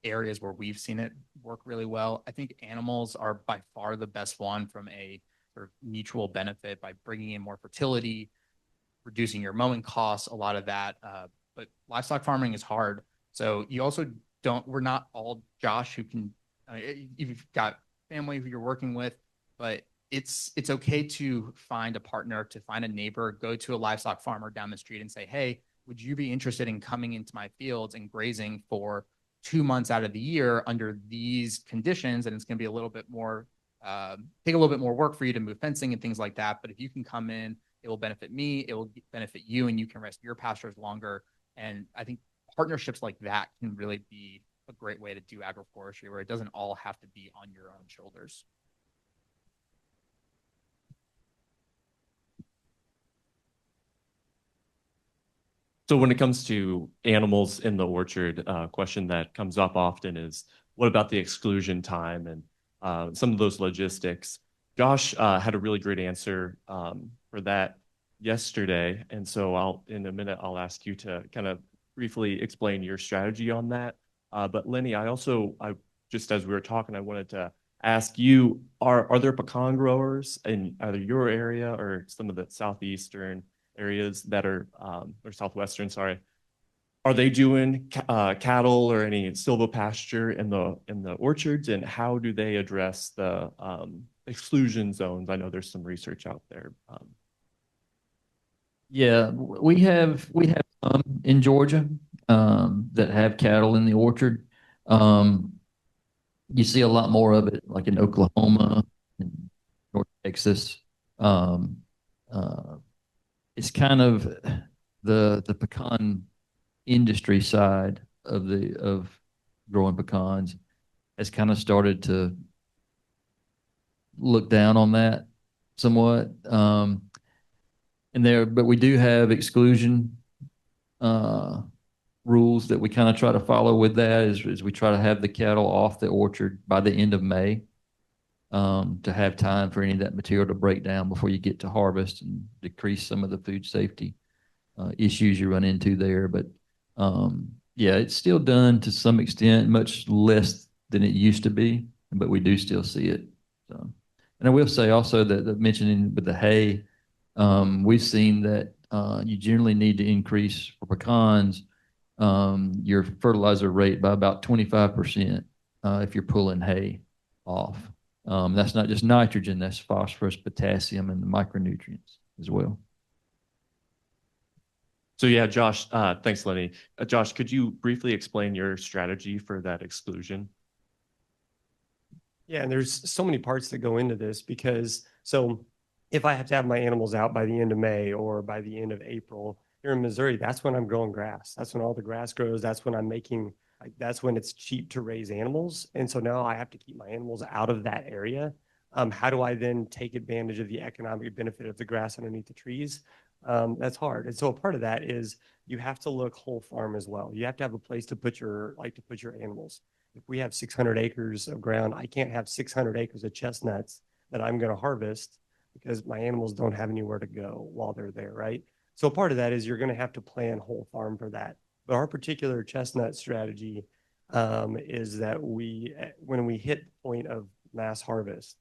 E: areas where we've seen it work really well. I think animals are by far the best one from a sort of mutual benefit by bringing in more fertility, reducing your mowing costs, a lot of that. But livestock farming is hard. So you also we're not all Josh who can, you've got family who you're working with, but it's okay to find a partner, to find a neighbor, go to a livestock farmer down the street and say, hey, would you be interested in coming into my fields and grazing for 2 months out of the year under these conditions? And it's going to be a little bit more, take a little bit more work for you to move fencing and things like that. But if you can come in, it will benefit me, it will benefit you, and you can rest your pastures longer. And I think partnerships like that can really be a great way to do agroforestry, where it doesn't all have to be on your own shoulders.
A: So when it comes to animals in the orchard, question that comes up often is, what about the exclusion time and some of those logistics? Josh had a really great answer for that yesterday, and so in a minute, I'll ask you to kind of briefly explain your strategy on that. But Lenny, I just as we were talking, I wanted to ask you, are there pecan growers in either your area or some of the southeastern areas that are or southwestern, sorry, are they doing cattle or any silvopasture in the orchards, and how do they address the exclusion zones? I know there's some research out there.
C: Yeah, we have some in Georgia that have cattle in the orchard. Um, you see a lot more of it like in Oklahoma and North Texas. Um, uh, it's kind of the pecan industry side of growing pecans has kind of started to look down on that somewhat. But we do have exclusion uh, rules that we kind of try to follow with that is we try to have the cattle off the orchard by the end of May to have time for any of that material to break down before you get to harvest and decrease some of the food safety issues you run into there. But yeah, it's still done to some extent, much less than it used to be, but we do still see it. So, and I will say also that mentioning with the hay, we've seen that you generally need to increase for pecans your fertilizer rate by about 25% if you're pulling hay off. That's not just nitrogen, that's phosphorus, potassium, and the micronutrients as well.
A: So yeah, Josh, thanks, Lenny. Josh, could you briefly explain your strategy for that exclusion?
D: Yeah, and there's so many parts that go into this because so if I have to have my animals out by the end of May or by the end of April here in Missouri, that's when I'm growing grass. That's when all the grass grows. That's when I'm making like that's when it's cheap to raise animals. And so now I have to keep my animals out of that area. How do I then take advantage of the economic benefit of the grass underneath the trees? That's hard. And so a part of that is you have to look whole farm as well. You have to have a place to put your animals. If we have 600 acres of ground, I can't have 600 acres of chestnuts that I'm going to harvest because my animals don't have anywhere to go while they're there, right? So part of that is you're going to have to plan whole farm for that. But our particular chestnut strategy is that when we hit the point of mass harvest,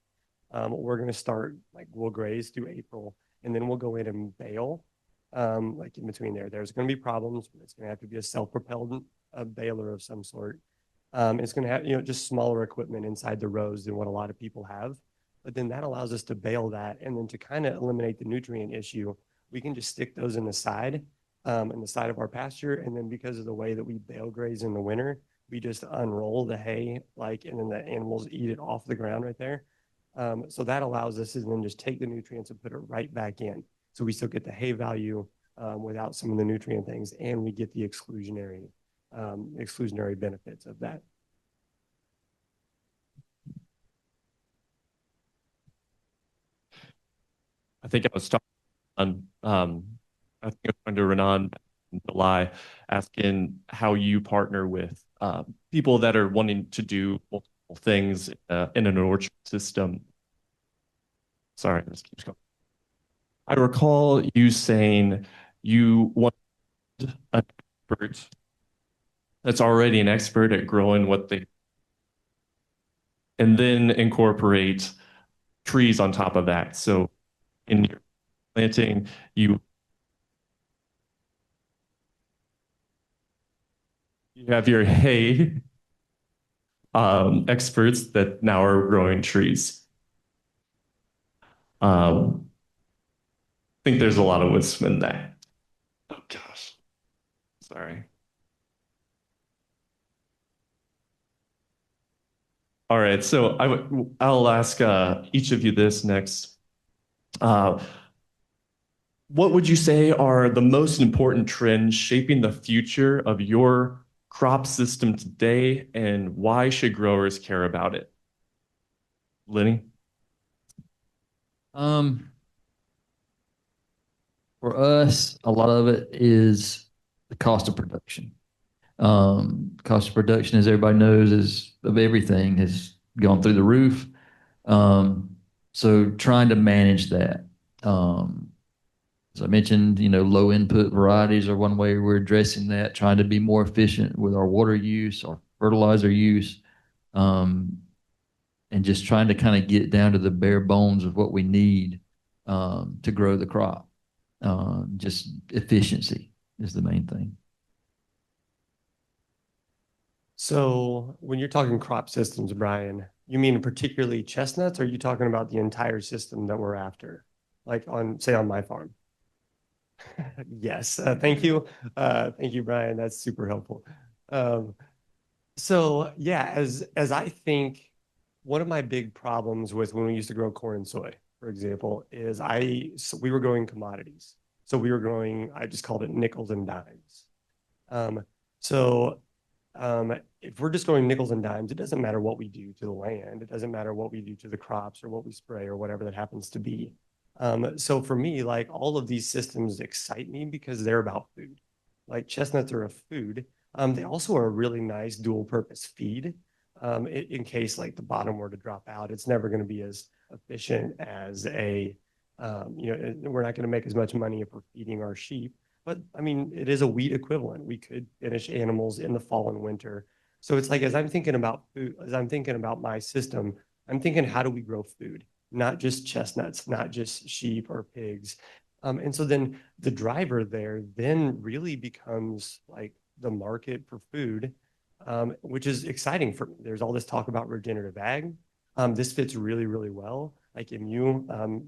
D: we're going to start like we'll graze through April, and then we'll go in and bale. Like in between there's going to be problems. It's going to have to be a self-propelled baler of some sort. It's going to have, just smaller equipment inside the rows than what a lot of people have. But then that allows us to bale that. And then to kind of eliminate the nutrient issue, we can just stick those in the side of our pasture. And then because of the way that we bale graze in the winter, we just unroll the hay, and then the animals eat it off the ground right there. So that allows us to then just take the nutrients and put it right back in. So we still get the hay value without some of the nutrient things, and we get the exclusionary benefits of that.
A: I think I was talking on, I think I was talking to Ranan in July, asking how you partner with people that are wanting to do multiple things in an orchard system. Sorry, this keeps going. I recall you saying you want an expert that's already an expert at growing and then incorporate trees on top of that. So in your planting, you have your hay experts that now are growing trees. I think there's a lot of wisdom in that. Oh gosh, sorry. All right, so I'll ask each of you this next. What would you say are the most important trends shaping the future of your crop system today, and why should growers care about it? Lenny?
C: For us, a lot of it is the cost of production. Cost of production, as everybody knows, is of everything has gone through the roof. So trying to manage that. As I mentioned, low input varieties are one way we're addressing that, trying to be more efficient with our water use, our fertilizer use, and just trying to kind of get down to the bare bones of what we need to grow the crop. Just efficiency is the main thing.
D: So when you're talking crop systems, Bryan, you mean particularly chestnuts, or are you talking about the entire system that we're after? Like say on my farm? Yes, thank you. Thank you, Bryan. That's super helpful. So yeah, as I think, one of my big problems with when we used to grow corn and soy, for example, is we were growing commodities. So we were growing, I just called it nickels and dimes. So if we're just going nickels and dimes, it doesn't matter what we do to the land. It doesn't matter what we do to the crops or what we spray or whatever that happens to be. So for me, like all of these systems excite me because they're about food. Like chestnuts are a food. They also are a really nice dual purpose feed. In case like the bottom were to drop out, it's never going to be as efficient as we're not going to make as much money if we're feeding our sheep. But I mean, it is a wheat equivalent. We could finish animals in the fall and winter. So it's like, as I'm thinking about food, as I'm thinking about my system, I'm thinking, how do we grow food? Not just chestnuts, not just sheep or pigs. And so then the driver there then really becomes like the market for food, which is exciting for me. There's all this talk about regenerative ag. This fits really, really well. Like MU,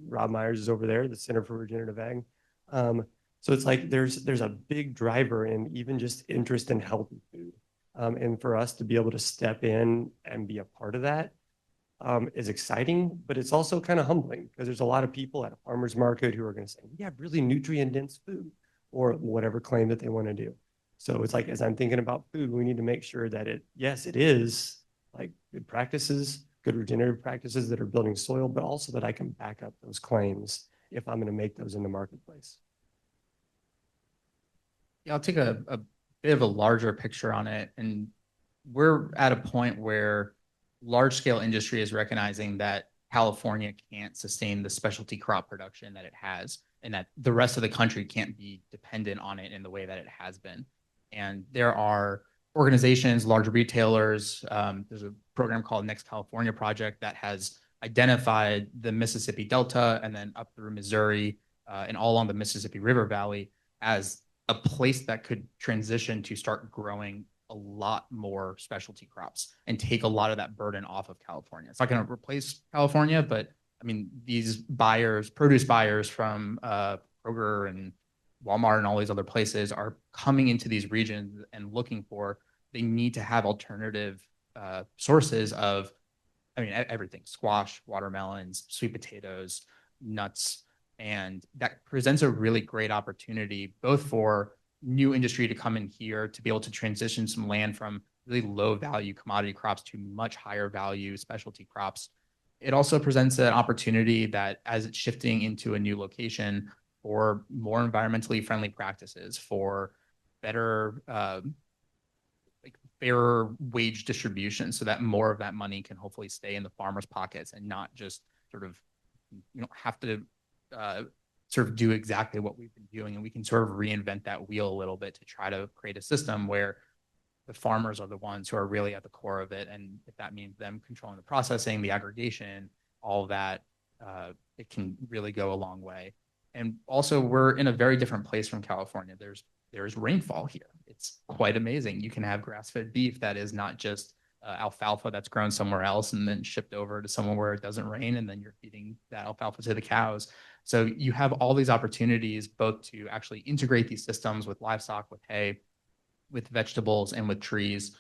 D: Rob Myers is over there, the Center for Regenerative Ag. So it's like there's a big driver in even just interest in healthy food. And for us to be able to step in and be a part of that is exciting, but it's also kind of humbling because there's a lot of people at a farmer's market who are going to say, we have really nutrient-dense food, or whatever claim that they want to do. So it's like, as I'm thinking about food, we need to make sure that yes, it is like good practices, good regenerative practices that are building soil, but also that I can back up those claims if I'm going to make those in the marketplace.
E: Yeah, I'll take a bit of a larger picture on it. And we're at a point where large scale industry is recognizing that California can't sustain the specialty crop production that it has, and that the rest of the country can't be dependent on it in the way that it has been. And there are organizations, large retailers. There's a program called Next California Project that has identified the Mississippi Delta and then up through Missouri and all along the Mississippi River Valley as a place that could transition to start growing a lot more specialty crops and take a lot of that burden off of California. It's not going to replace California, but I mean, these buyers, produce buyers from Kroger and Walmart and all these other places are coming into these regions and looking they need to have alternative sources of, I mean, everything, squash, watermelons, sweet potatoes, nuts. And that presents a really great opportunity, both for new industry to come in here to be able to transition some land from really low value commodity crops to much higher value specialty crops. It also presents an opportunity that as it's shifting into a new location for more environmentally friendly practices, for better, fairer wage distribution so that more of that money can hopefully stay in the farmers' pockets and not just sort of, have to sort of do exactly what we've been doing. And we can sort of reinvent that wheel a little bit to try to create a system where the farmers are the ones who are really at the core of it. And if that means them controlling the processing, the aggregation, all of that, it can really go a long way. And also we're in a very different place from California. There's rainfall here. It's quite amazing. You can have grass-fed beef that is not just alfalfa that's grown somewhere else and then shipped over to somewhere where it doesn't rain, and then you're feeding that alfalfa to the cows. So you have all these opportunities both to actually integrate these systems with livestock, with hay, with vegetables, and with trees.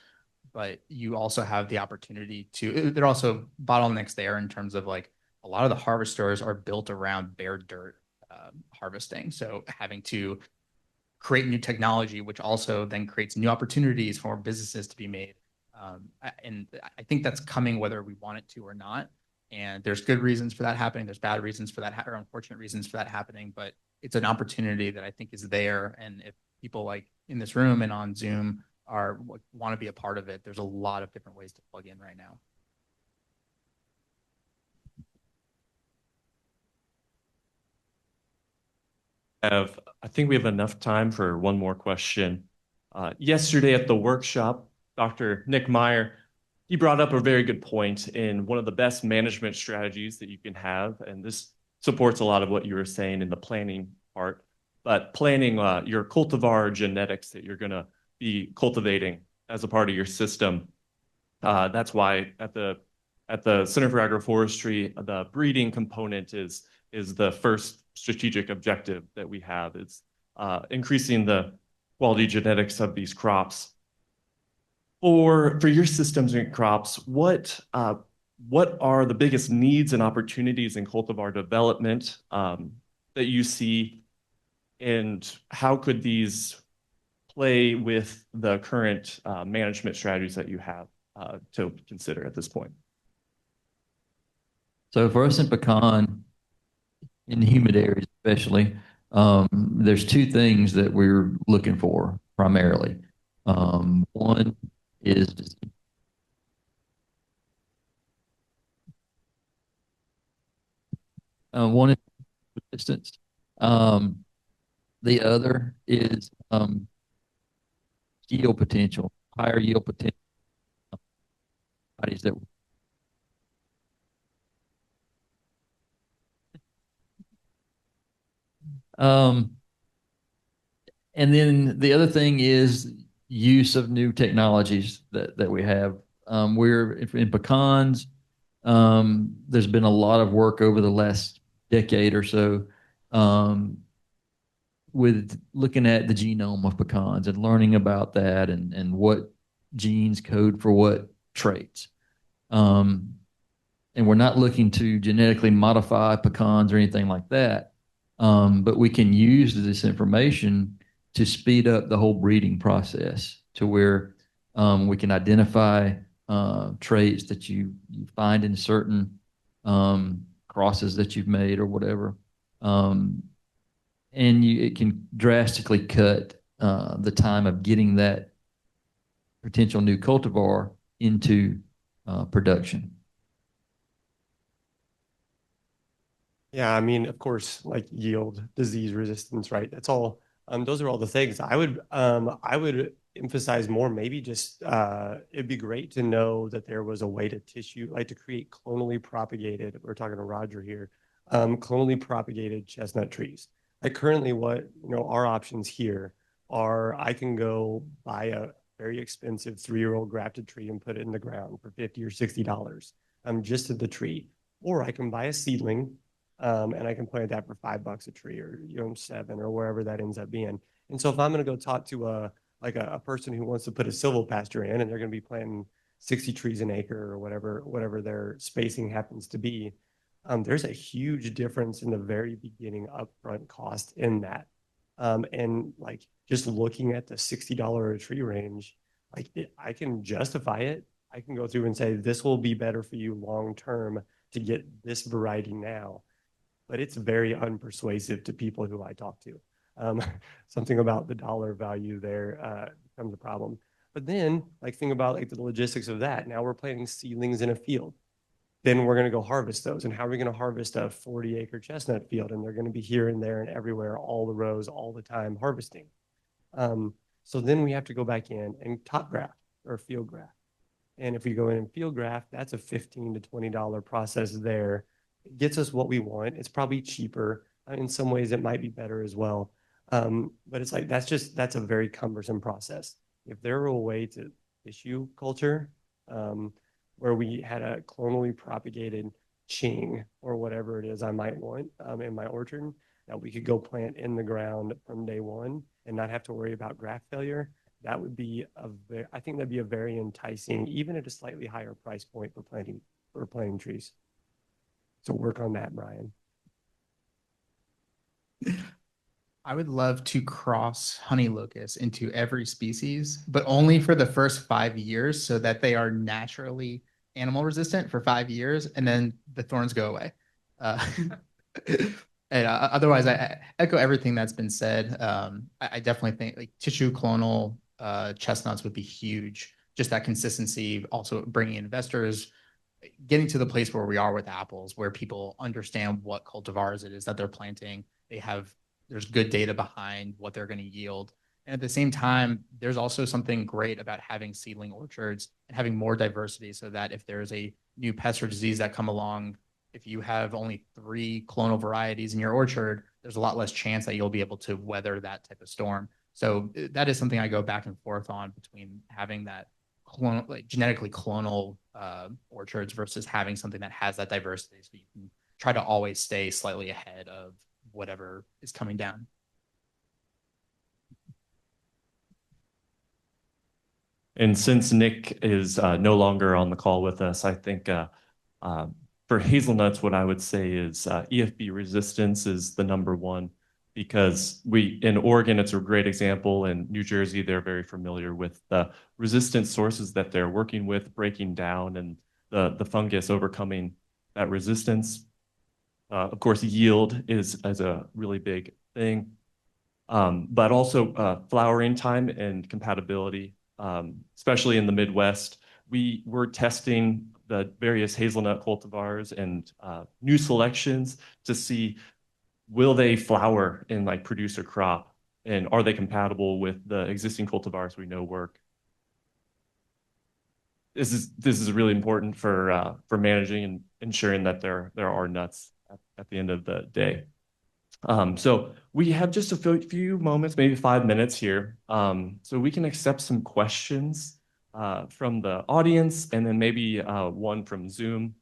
E: But you also have the opportunity there are also bottlenecks there in terms of like a lot of the harvesters are built around bare dirt harvesting. So having to create new technology, which also then creates new opportunities for businesses to be made. And I think that's coming whether we want it to or not. And there's good reasons for that happening. There's bad reasons for that, or unfortunate reasons for that happening. But it's an opportunity that I think is there. And if people like in this room and on Zoom want to be a part of it, there's a lot of different ways to plug in right now.
A: I think we have enough time for one more question. Yesterday at the workshop, Dr. Nik Meyer, he brought up a very good point in one of the best management strategies that you can have, and this supports a lot of what you were saying in the planning part, but planning your cultivar genetics that you're going to be cultivating as a part of your system. That's why at the Center for Agroforestry, the breeding component is the first strategic objective that we have. It's increasing the quality genetics of these crops. For your systems and crops, what are the biggest needs and opportunities in cultivar development that you see, and how could these play with the current management strategies that you have to consider at this point?
C: So for us in pecan, in humid areas especially, there's two things that we're looking for primarily. One is resistance. The other is yield potential, higher yield potential. That and then the other thing is use of new technologies that we have. We're in pecans. There's been a lot of work over the last decade or so with looking at the genome of pecans and learning about that and what genes code for what traits. And we're not looking to genetically modify pecans or anything like that. But we can use this information to speed up the whole breeding process to where we can identify traits that you find in certain crosses that you've made or whatever. And it can drastically cut the time of getting that potential new cultivar into production.
D: Yeah, I mean, of course, like yield, disease resistance, right? That's all. Those are all the things. I would emphasize more. Maybe just it'd be great to know that there was a way to to create clonally propagated. We're talking to Roger here. Clonally propagated chestnut trees. Like currently, our options here are I can go buy a very expensive 3-year-old grafted tree and put it in the ground for $50 or $60, just at the tree, or I can buy a seedling. And I can plant that for $5 a tree, or $7, or wherever that ends up being. And so if I'm going to go talk to a person who wants to put a silvopasture in, and they're going to be planting 60 trees an acre or whatever their spacing happens to be, there's a huge difference in the very beginning upfront cost in that. And like just looking at the $60 a tree range, I can justify it. I can go through and say this will be better for you long term to get this variety now. But it's very unpersuasive to people who I talk to. Something about the dollar value there becomes a problem. But then, think about the logistics of that. Now we're planting seedlings in a field. Then we're going to go harvest those. And how are we going to harvest a 40-acre chestnut field? And they're going to be here and there and everywhere, all the rows, all the time harvesting. So then we have to go back in and top graft or field graft. And if we go in and field graft, that's a $15 to $20 process there. It gets us what we want. It's probably cheaper. In some ways, it might be better as well. But it's that's a very cumbersome process. If there were a way to tissue culture where we had a clonally propagated ching or whatever it is I might want in my orchard that we could go plant in the ground from day one and not have to worry about graft failure, that would be I think that'd be a very enticing, even at a slightly higher price point for planting trees. So work on that, Bryan.
E: I would love to cross honey locust into every species, but only for the first 5 years so that they are naturally animal resistant for 5 years, and then the thorns go away. And otherwise, I echo everything that's been said. I definitely think like tissue clonal chestnuts would be huge. Just that consistency, also bringing investors, getting to the place where we are with apples, where people understand what cultivars it is that they're planting. There's good data behind what they're going to yield. And at the same time, there's also something great about having seedling orchards and having more diversity so that if there's a new pest or disease that come along, if you have only 3 clonal varieties in your orchard, there's a lot less chance that you'll be able to weather that type of storm. So that is something I go back and forth on between having that like genetically clonal orchards versus having something that has that diversity, so you can try to always stay slightly ahead of whatever is coming down.
A: And since Nik is no longer on the call with us, I think for hazelnuts, what I would say is EFB resistance is the #1 because in Oregon, it's a great example. In New Jersey, they're very familiar with the resistant sources that they're working with, breaking down, and the fungus overcoming that resistance. Of course, yield is a really big thing, but also flowering time and compatibility, especially in the Midwest. We're testing the various hazelnut cultivars and new selections to see will they flower and like produce a crop, and are they compatible with the existing cultivars we know work. This is really important for managing and ensuring that there are nuts at the end of the day. So we have just a few moments, maybe 5 minutes here, so we can accept some questions from the audience and then maybe one from Zoom.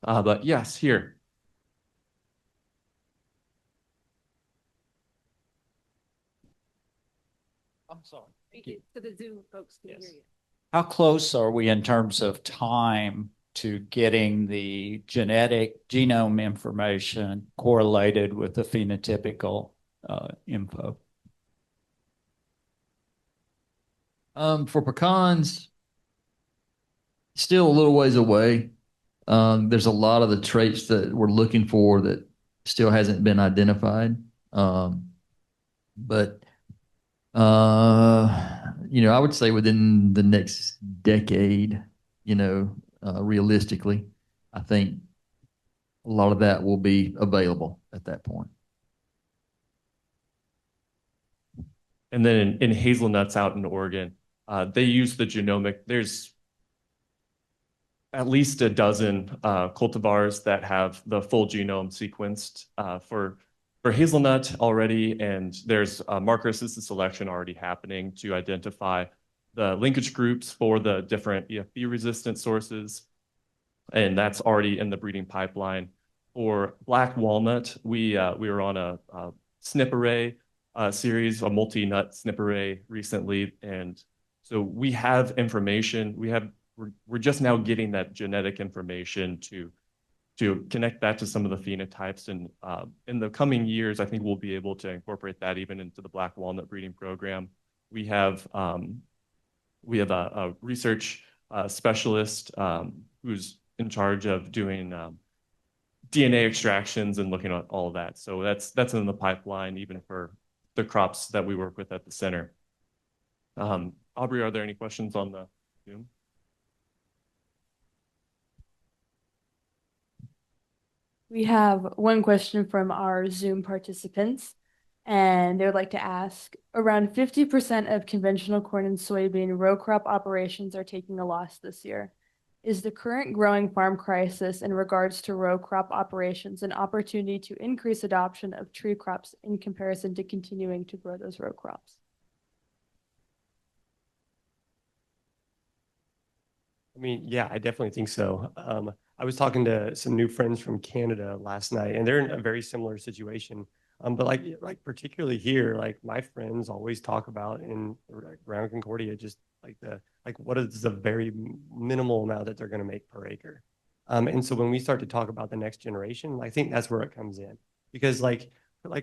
A: But yes, here.
F: I'm sorry.
G: Thank you. So the Zoom folks can hear you.
F: How close are we in terms of time to getting the genetic genome information correlated with the phenotypical info?
C: For pecans, still a little ways away. There's a lot of the traits that we're looking for that still hasn't been identified. But I would say within the next decade, realistically, I think a lot of that will be available at that point.
A: And then in hazelnuts out in Oregon, they use the genomic. There's at least a dozen cultivars that have the full genome sequenced for hazelnut already, and there's marker-assisted selection already happening to identify the linkage groups for the different EFB-resistant sources, and that's already in the breeding pipeline. For black walnut, we were on a SNP array series, a multi-nut SNP array recently, and so we have information. We're just now getting that genetic information to connect that to some of the phenotypes. And in the coming years, I think we'll be able to incorporate that even into the black walnut breeding program. We have a research specialist who's in charge of doing DNA extractions and looking at all of that. So that's in the pipeline, even for the crops that we work with at the center. Aubrey, are there any questions on the Zoom?
G: We have one question from our Zoom participants, and they would like to ask, around 50% of conventional corn and soybean row crop operations are taking a loss this year. Is the current growing farm crisis in regards to row crop operations an opportunity to increase adoption of tree crops in comparison to continuing to grow those row crops?
D: I mean, yeah, I definitely think so. I was talking to some new friends from Canada last night, and they're in a very similar situation. But like particularly here, like my friends always talk about in around Concordia, just what is the very minimal amount that they're going to make per acre. And so when we start to talk about the next generation, I think that's where it comes in, because like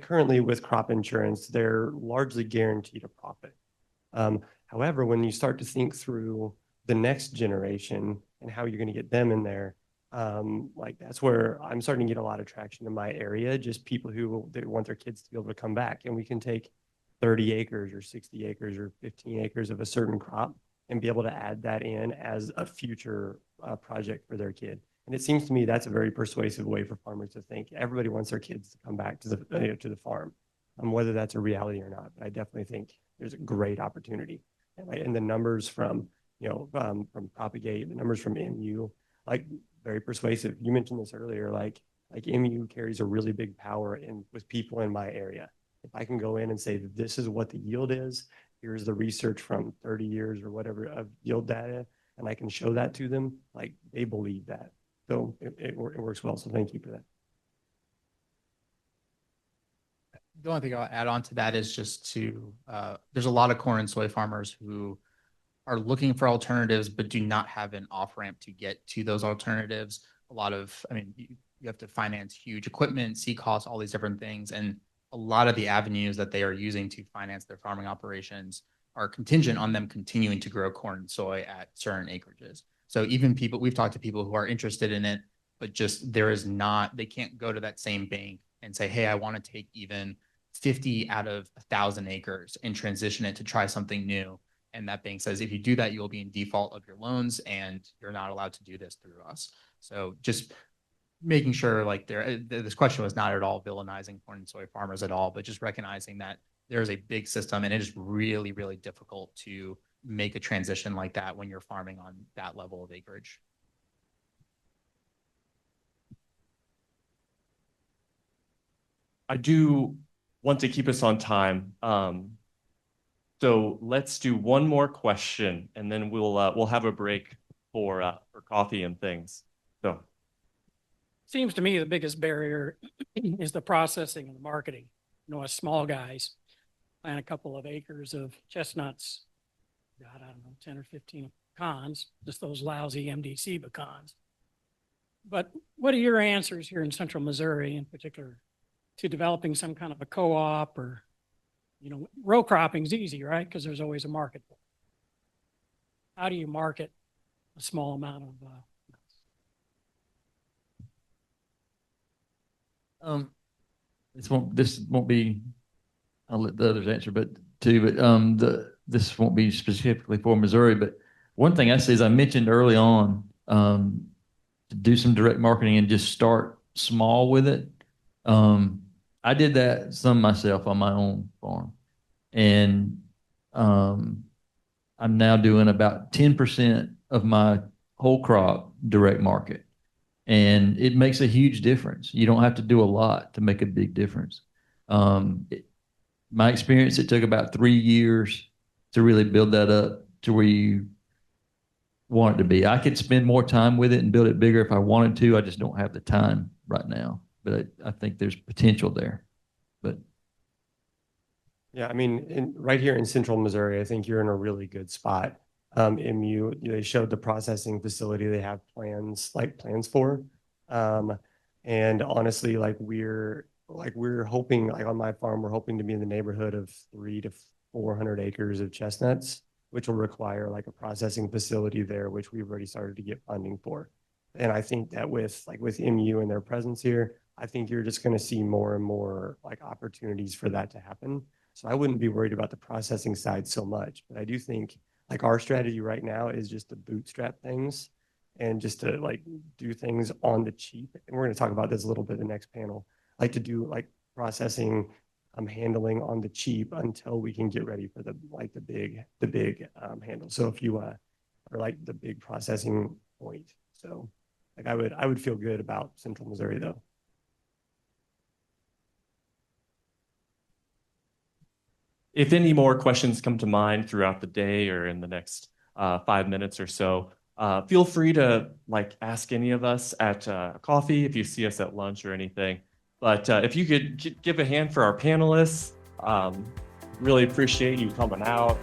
D: currently with crop insurance, they're largely guaranteed a profit. However, when you start to think through the next generation and how you're going to get them in there, Like that's where I'm starting to get a lot of traction in my area, just people who they want their kids to be able to come back, and we can take 30 acres or 60 acres or 15 acres of a certain crop and be able to add that in as a future project for their kid. And it seems to me that's a very persuasive way for farmers to think. Everybody wants their kids to come back to the farm, whether that's a reality or not. But I definitely think there's a great opportunity, and the numbers from from Propagate, the numbers from MU, like very persuasive. You mentioned this earlier, like MU carries a really big power with people in my area. If I can go in and say, this is what the yield is, here's the research from 30 years or whatever of yield data, and I can show that to them, like they believe that. So it works well. So thank you for that.
E: The only thing I'll add on to that is just there's a lot of corn and soy farmers who are looking for alternatives, but do not have an off-ramp to get to those alternatives. You have to finance huge equipment, seed costs, all these different things. And a lot of the avenues that they are using to finance their farming operations are contingent on them continuing to grow corn and soy at certain acreages. So even we've talked to people who are interested in it, but just they can't go to that same bank and say, hey, I want to take even 50 out of 1,000 acres and transition it to try something new. And that bank says, if you do that, you will be in default of your loans and you're not allowed to do this through us. So just making sure this question was not at all villainizing corn and soy farmers at all, but just recognizing that there's a big system and it is really, really difficult to make a transition like that when you're farming on that level of acreage.
A: I do want to keep us on time. So let's do one more question, and then we'll have a break for coffee and things. So,
H: seems to me the biggest barrier is the processing and the marketing. Us small guys plant a couple of acres of chestnuts, God, I don't know, 10 or 15 pecans, just those lousy MDC pecans. But what are your answers here in Central Missouri, in particular, to developing some kind of a co-op or row cropping is easy, right? Because there's always a market. How do you market a small amount of?
C: This won't be. I'll let the others answer, but this won't be specifically for Missouri. But one thing I see is I mentioned early on to do some direct marketing and just start small with it. I did that some myself on my own farm, and I'm now doing about 10% of my whole crop direct market, and it makes a huge difference. You don't have to do a lot to make a big difference. My experience, it took about 3 years to really build that up to where you want it to be. I could spend more time with it and build it bigger if I wanted to. I just don't have the time right now. But I think there's potential there. But
D: yeah, I mean, right here in Central Missouri, I think you're in a really good spot. MU, they showed the processing facility they have plans for, and honestly, we're hoping, on my farm, we're hoping to be in the neighborhood of 300 to 400 acres of chestnuts, which will require a processing facility there, which we've already started to get funding for. And I think that with MU and their presence here, I think you're just going to see more and more opportunities for that to happen. So I wouldn't be worried about the processing side so much, but I do think our strategy right now is just to bootstrap things and just to do things on the cheap. And we're going to talk about this a little bit in the next panel, to do processing, handling on the cheap until we can get ready for the big handle. So if you are the big processing point, so I would feel good about Central Missouri though.
A: if any more questions come to mind throughout the day or in the next 5 minutes or so, feel free to ask any of us at coffee if you see us at lunch or anything. But if you could give a hand for our panelists, really appreciate you coming out.